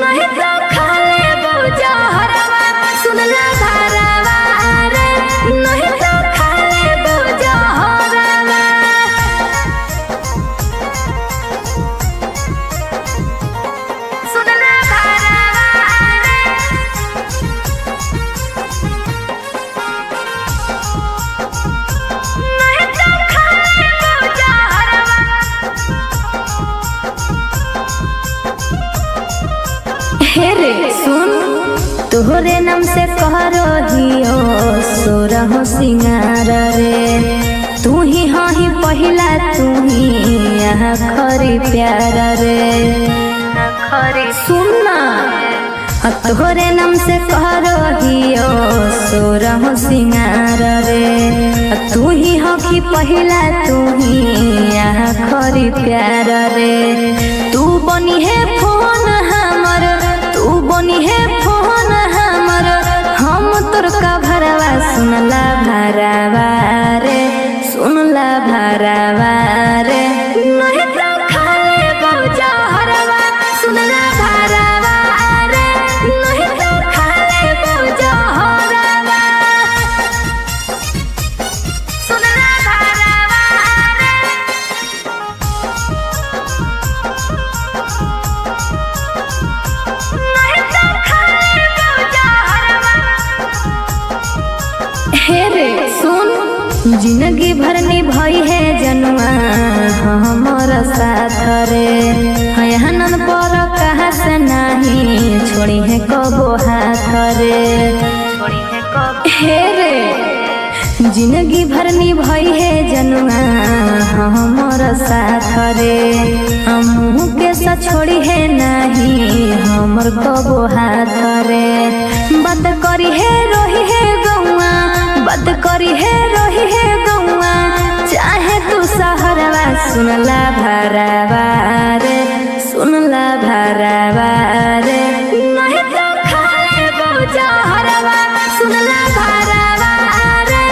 नहीं तो खाले बौजा हरवा सुनला भरवा रे नहीं तो खाले बौजा हरवा सुनला भरवा हे रे सुन तोहरे नाम से कह रहियो सोरहो सिंगार रे तू ही हाँ ही पहिला तू ही यहाँ खरी प्यार रे खरी सुनना तोहरे नाम से कह रहियो सोरहो सिंगार रे तू ही हाँ की पहिला तू ही यहाँ खरी प्यार रे तू बनी है फोन हमर तू बनी है फोन हमर हम तोर का भरवा सुनला भरवा रे सुनला भरवा रे नहीं तो खाले बौजा हरवा सुनला भरवा रे नहीं तो खाले बौजा हरवा सुनला भरवा रे हे रे सुन जिंदगी भर निभाई है जनुआ हमर साथ रे हयहनन पर कहा से नहीं छोड़ी है कबो हाथ रे छोड़ी है कब हे रे जिंदगी भर निभाई है जनुआ हमर साथ रे हमहू के साथ छोड़ी है नहीं हमर कबो हाथ रे बात करी है रोही है गौआ बात करी है रोही है गौआ चाहे तू सहरवा सुनला भरवा रे सुनला भरवा रे नहीं तो खाले बौजा हरवा सुनला भरवा रे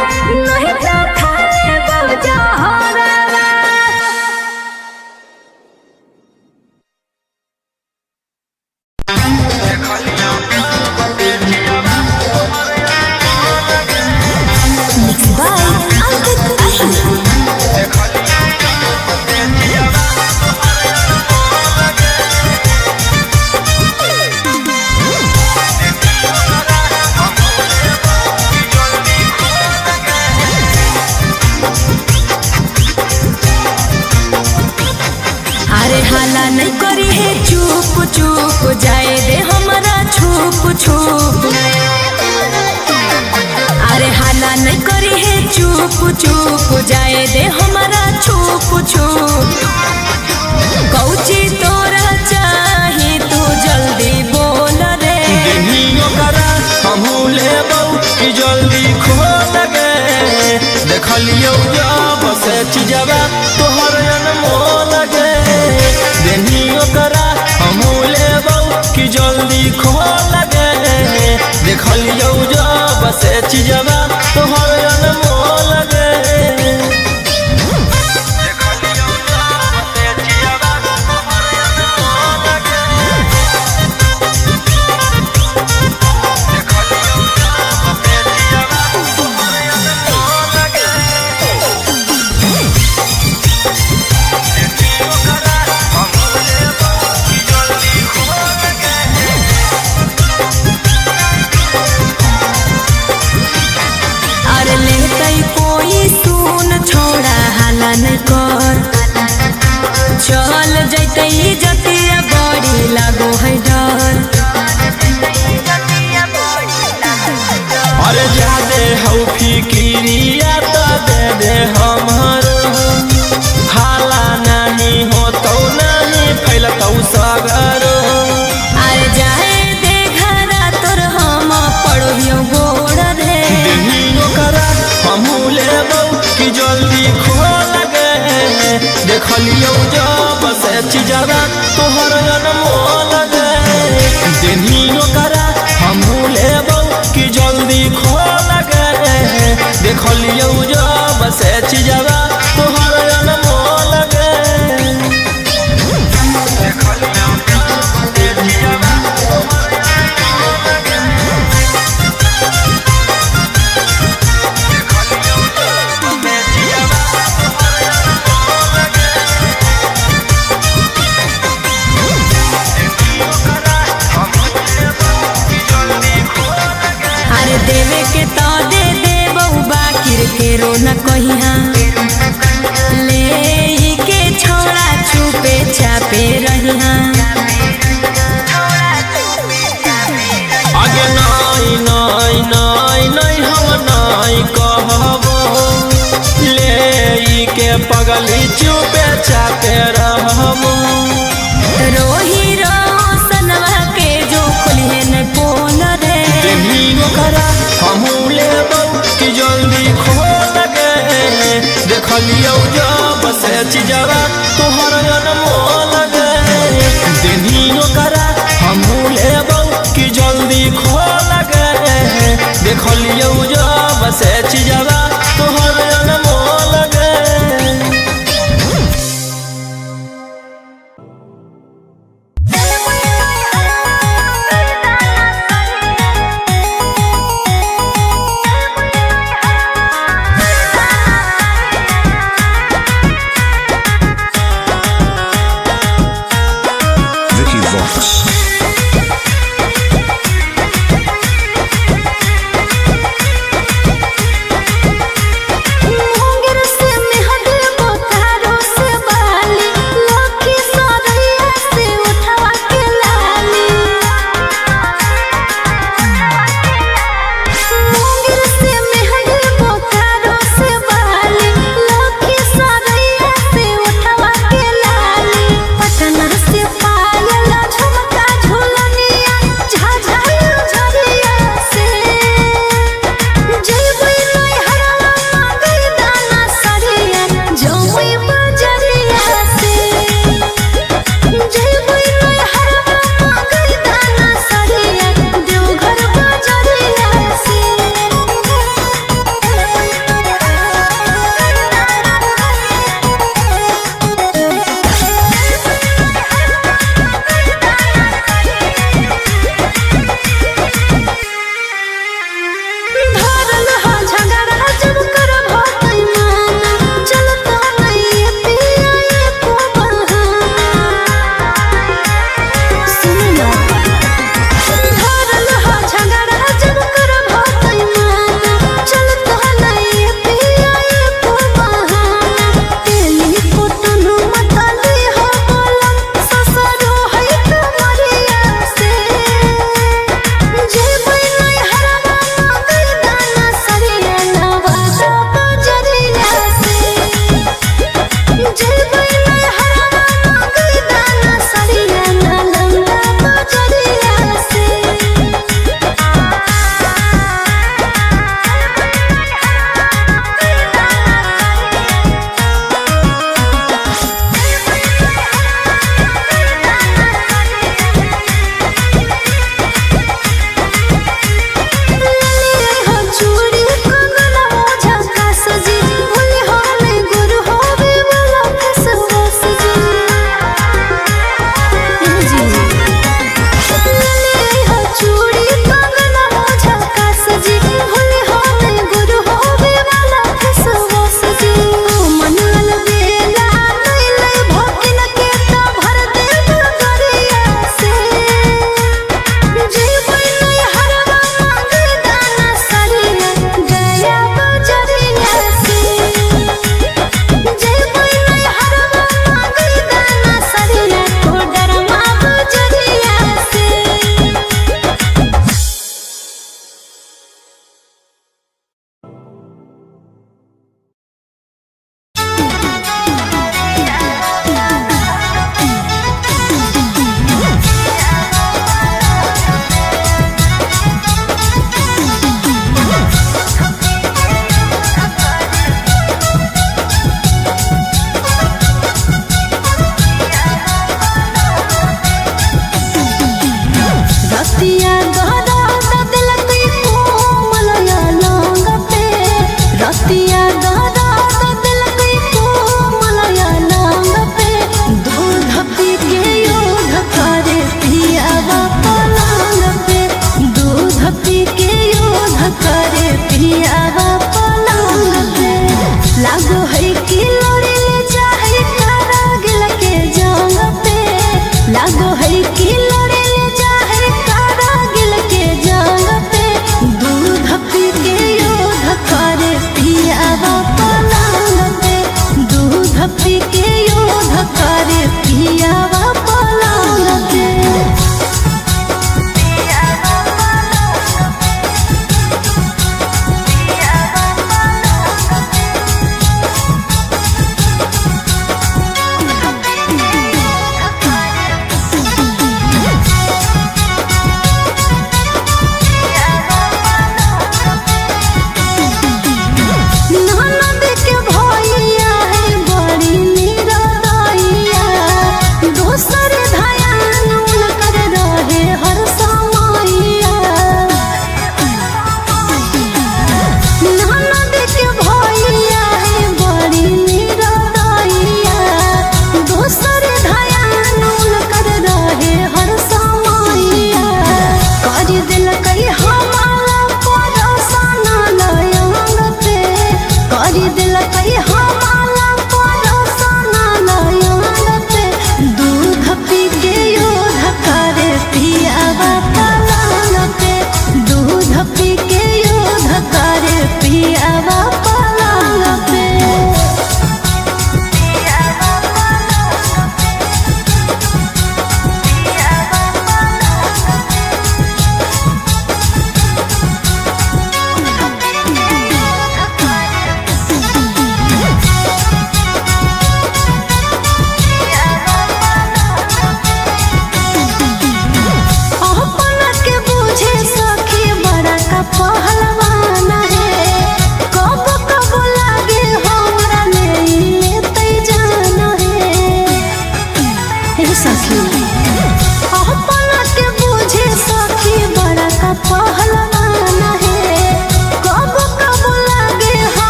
नहीं तो खाले बौजा हरवा हाला नहीं करी है चुप चुप जाए दे हमारा छुप छुप अरे हाला नहीं करी है चुप चुप चुप जाए दे हमारा छुप छुप कौची तोरा चाही तू जल्दी बोल रे देहियो करा हमहू लेबौ कि जल्दी खोल गे देखलियो जब से चीजवा तोहर अनमोल गे देहियो करा हमहू लेबौ कि जल्दी खोल गे देखलियो जब से चीजवा तोहर अनमोल गे अरे लेतै कोई सुन छोड़ा हालन कर चल जैतै जतिया बड़ी लागो है डर अरे जादे हौ फिकिरिया तो दे दे हमरो हाला नहीं होतौ नहीं फैलतौ सगरो अरे जाए दे घरा तोर हम पड़ोहियो गोड़ रे देहियो करा हमहू लेबौ कि जल्दी खोल गे देखलियो जब से चीजवा तोहर अनमोल गे देहियो करा हमहू लेबौ कि जल्दी खोल गे देखलियो जब से चीजवा तोहर अनमोल गे अरे देवे के तो दे देबौ बाकिर के रो न कहिया ले ई के छोड़ा छुपे छापे रहिया आगे नहीं नहीं नहीं नहीं हम नहीं कहबो ले ई के पगली चुपे चापे रहबो रोही रोशनवा के जो खुलिए न पोल रे देहियो करा हमहू लेबौ कि जल्दी खोल गे देखलियो जब से चीजवा तोहर अनमोल गे देहियो करा हमहू लेबौ कि जल्दी खोल गे देखलियो जब से चीजवा तोहर अनमोल गे Vicky Vox.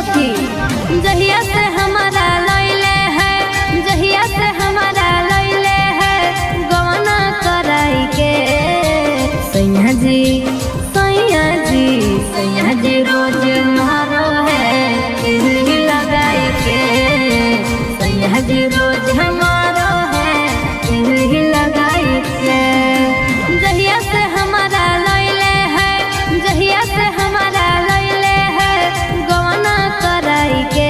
सखी जहिया से हमारा लैले है, जहिया से हमारा लैले है गवना कराई के सैया जी सैया जी सैया जी रोज मारो है तिलक लगाई के सैया जी रोज हमारो है तिलक लगाई के जहिया से हमारा लैले है, जहिया से हमारा लैले है गवना कराई के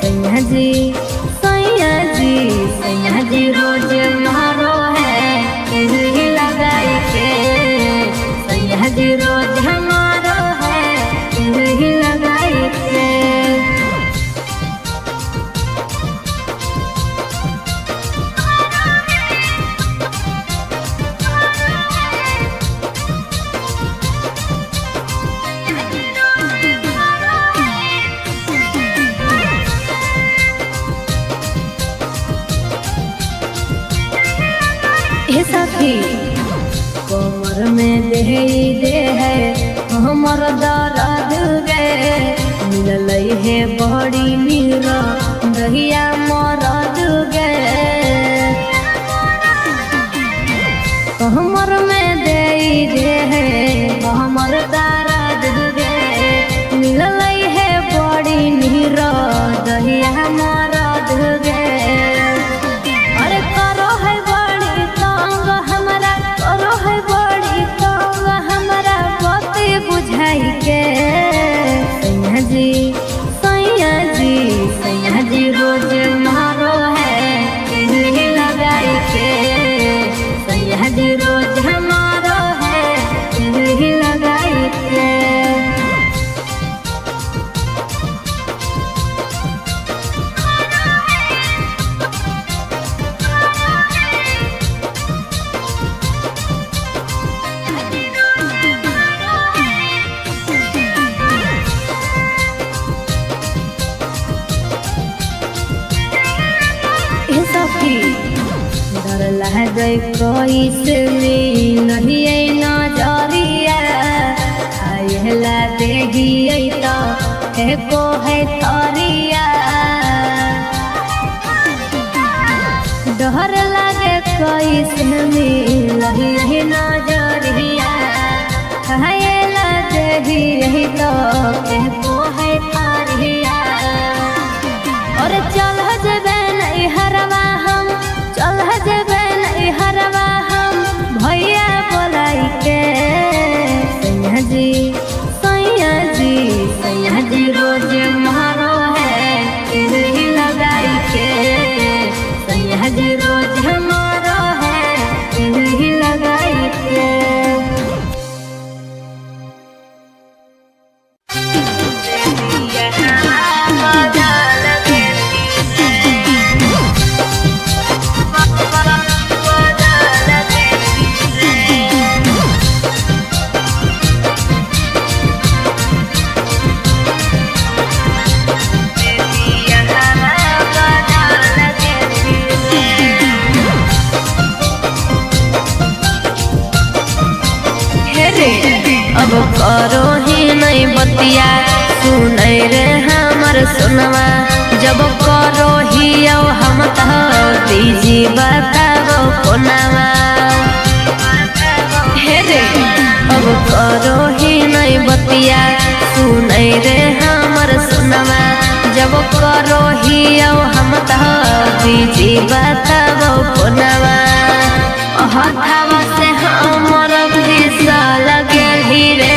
सैया जी सैया जी सैया जी रोज मारो है तिलक लगाई के सैया जी रोज हमारो है तिलक लगाई के। हे सखी कमर में दे है हमर दर्द गे मिलल है बड़ी मीरा दहिया मरद गे कमर में दे है हमर दर्द गे मिलल है बड़ी मीरा दहिया मरद गे अरे करो है बड़ी तंग हमरा, करो है बड़ी तंग हमरा बात बुझाई के सैया जी सैया जी सैया जी रोज मारो है तिलक लगाई के सैया जी रोज हमारो है तिलक लगाई के। हे सखी डर लगे कैसे नहीं नजरिया आयला देहिए तो एको है थरिया डर लगे कैसे नहीं नजरिया आयला देहिए तो एको है थरिया और चल जबे नहीं हरवा हम, चल जबे नहीं हरवा हम भैया बोलाई के सैया जी सैया जी सैया जी रोज मारो है तिलक लगाई के सैया जी रोज हमारो है तिलक लगाई के। अब करो ही नहीं बतिया सुनै रे हमर सुनवा जब करो ही हम तो दीजी बताओ कोनावा हे रे अब करो ही नहीं बतिया सुनै रे हमर सुनवा जब करो ही हम तो दीजी बताओ कोनावा हथावा से हमर भीसा लगे हीरे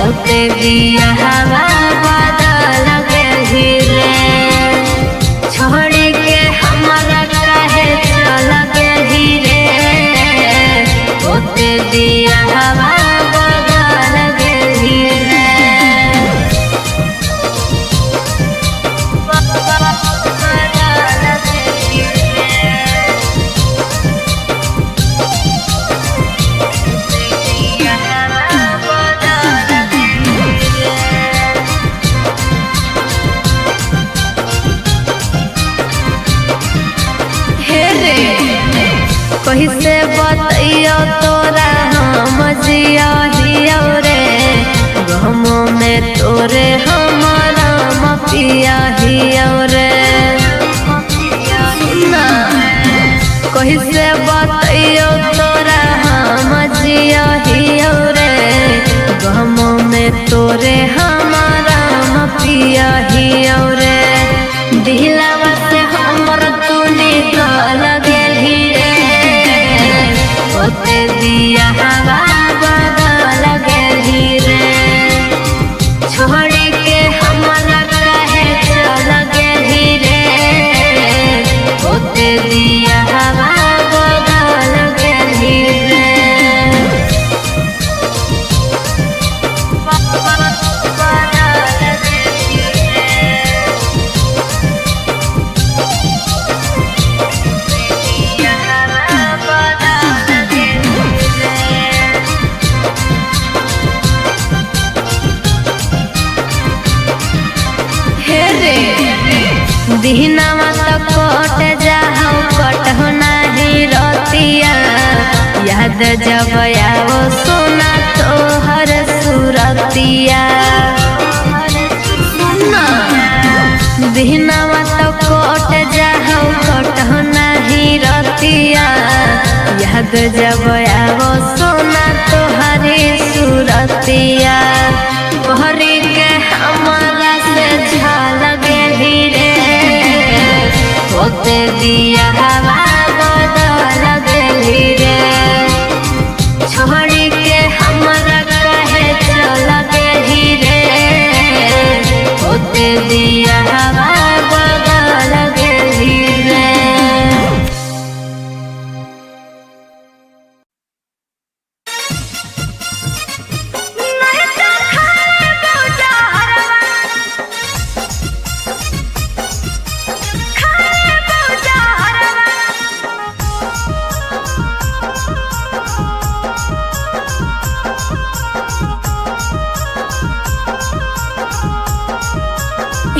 ओते दिया हवा बदल लगे हीरे छोड़ी के हमारा काहे चल गे हीरे ओते दिया हवा बदल लगे हीरे कैसे बतैयो तोरा हम जिया हियो रे गमों में तोरे दिहनावा तो कट जाओ कटहो नहीं रतिया याद जब आओ सोना तोहर सुरतिया दिहनावा तो कट जाओ कटहो नहीं रतिया याद जब आओ सोना तोहरी सुरतिया कहरी के हमारा से झलक रे होते दिया हवा बदल गई रे छोड़ी के हमारा कहे चल गई रे होते दिया हवा बदल गई रे।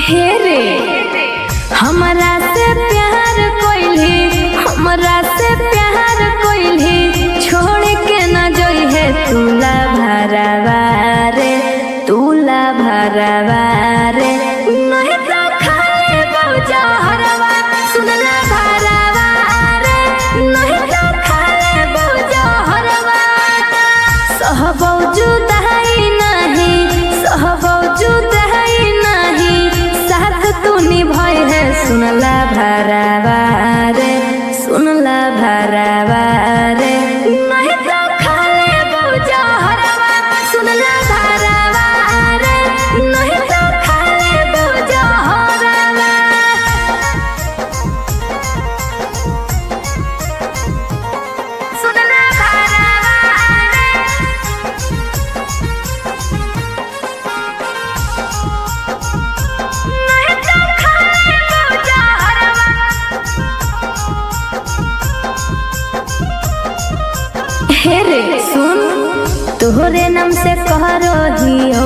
हे रे हमरा से प्यार कोइली हमरा से प्यार कोइली छोड़ के न जोई है तुला भरवा रे तुला भरवा रे नहीं तो खाए बहुजा हरवा सुनला भरवा रे नहीं तो खाए बहुजा हरवा सहबौ जुदाई नहीं सहबौ जुदाई नहीं साथ तू निभाई है सुनला भरवा रे सुनला भरवा रे नहीं तो खाए बहुजा हरवा सुनला भरवा रे नहीं तो खाए बहुजा हरवा सुनला भरवा हे रे सुन तोहरे नाम से करो हियो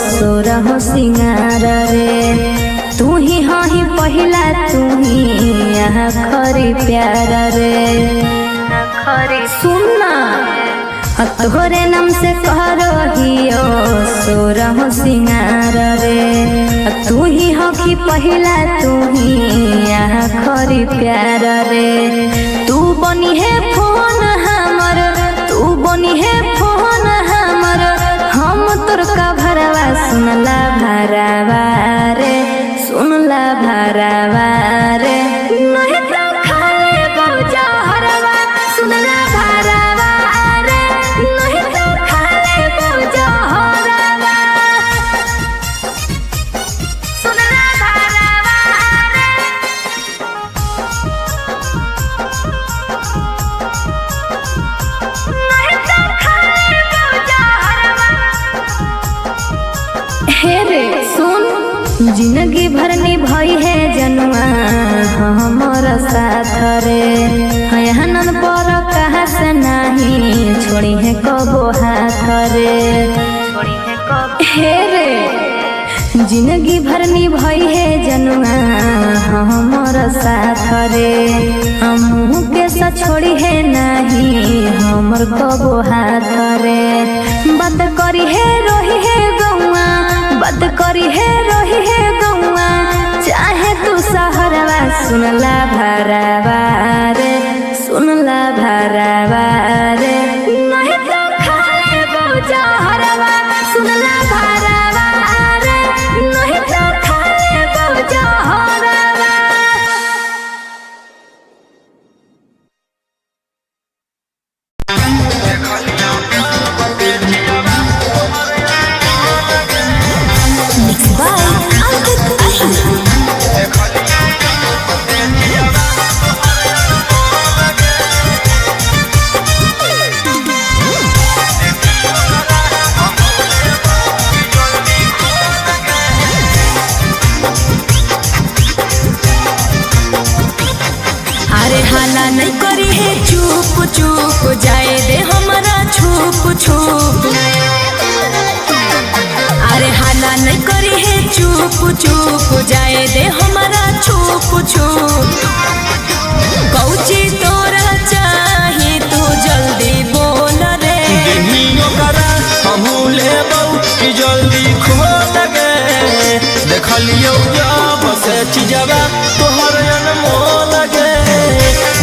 सोरहो सिंगार रे तू ही हाँ ही पहिला तू ही यहाँ खरी प्यार रे खरी सुनना तोहरे नाम से करो हियो सोरहो सिंगार रे तू ही हाँ की पहिला तू ही यहाँ खरी प्यार रे तू बनी है फोन हमर तू बनी है फोन हमर हम तोर का भरवा सुनला भरवा रे सुनला भरवा रे नहीं तो खाए बहुजा हरवा सुनला भरवा रे नहीं तो खाए बहुजा हरवा सुनला भरवा रे हे रे सुन जिंदगी भर निभाई है जनुआ हमर साथ रे हयहनन पर कहा से नहीं छोड़ी है कबो हाथ रे छोड़ी है कबो हे रे जिंदगी भर निभाई है जनुआ हमर साथ रे हम के छोड़ी है नहीं हमर कबो हाथ रे बात करी है रोही है गौआ बात करी है रोही है गौआ चाहे तू सहरवा सुनला भरवा रे सुनला भरवा रे नहीं तो खाए बहुजा हरवा सुनला भरवा रे नहीं तो खाए बहुजा हरवा Mixed by Ankit Ahir. जल्दी खोल गे देखलियो जब से चीजवा तोहर अनमोल गे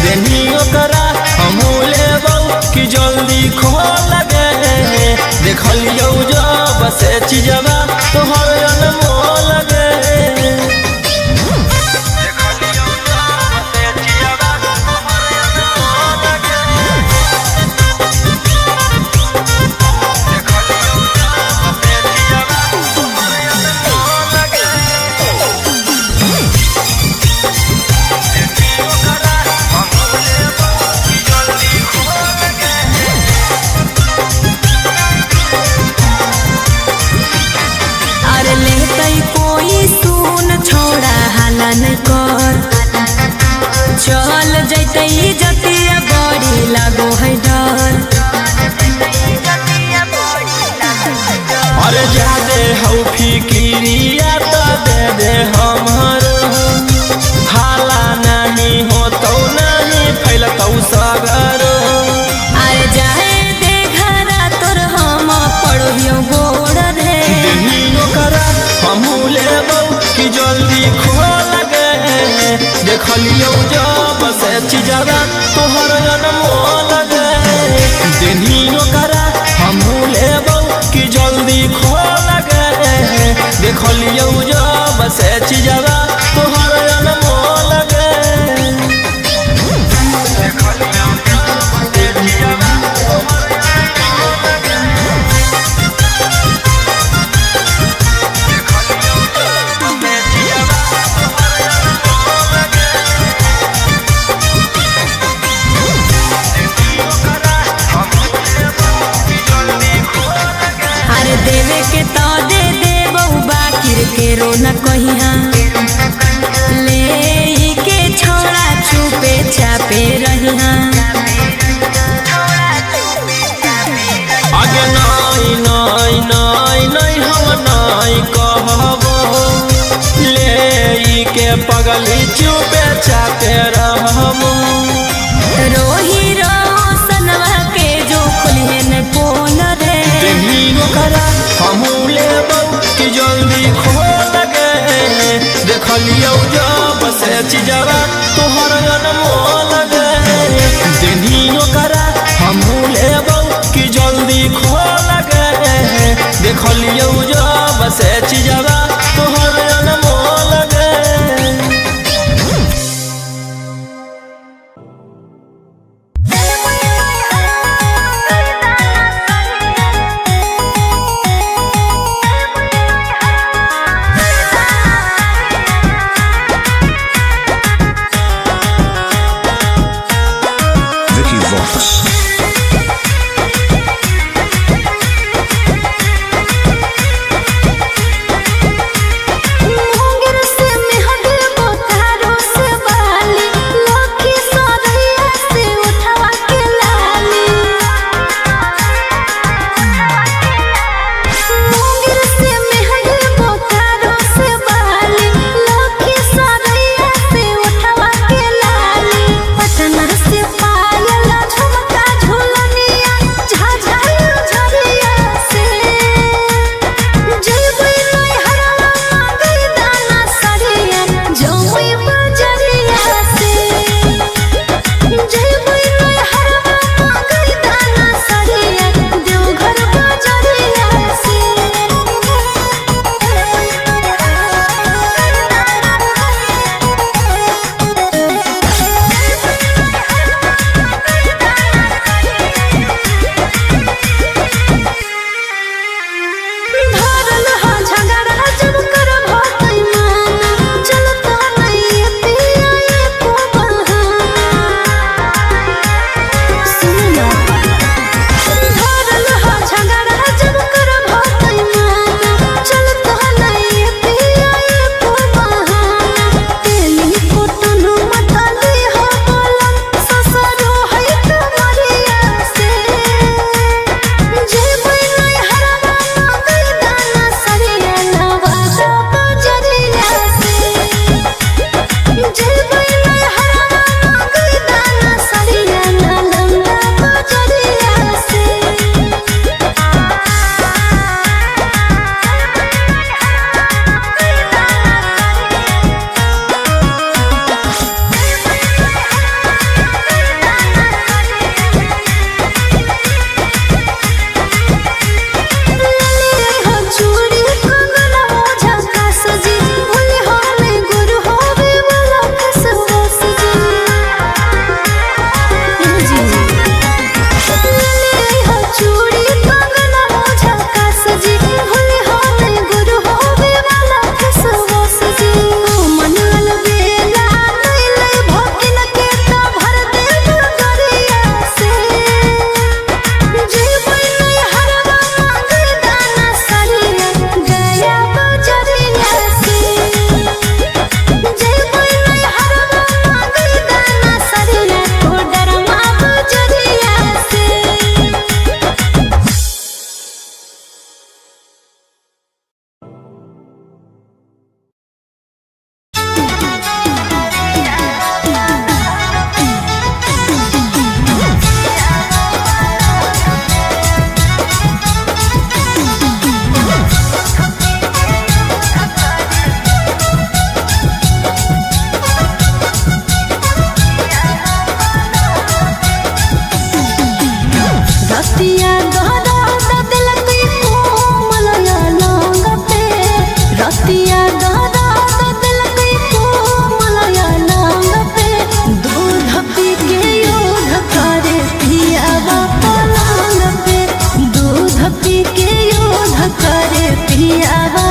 देनी ओकरा हमू लेबौ कि जल्दी खोल गे देखलियो जब से चीजवा तोहर अनमोल गे चल जैते जतिया बड़ी लागो है डर अरे जादे हौ फिकिरिया तो दे हमर हाला नहीं होतौ नहीं फैलतौ सगर अरे जाए दे घरा तोर हम पढ़ियो गोड़ रे देहिनो करा हमू लेबौ कि जल्दी खोल गे देखलियो जब से चीजवा तोहर अनमोल गे देहिनो करा हमू लेबौ कि जल्दी खोल गे देखलियो जब से चीजवा तोहर अनमोल गे देवे के तो दे देबौ बाकिर के रो न कहिया ले के छोड़ा छुपे छापे रहिया आगे नहीं नहीं नहीं नहीं हम नहीं कहबो ले के पगली चुपे चापे रहबो रोही रोशनवा के जो खुलिए न पोल रे देहिनो करा हमू लेबौ कि जल्दी खोल गे देखलियो जब से चीजवा तोहर अनमोल गे देहिनो करा हमू लेबौ कि जल्दी खोल गे देखलियो जब से चीजवा तोहर अनमोल गे Vox. के युद्ध करे पियावा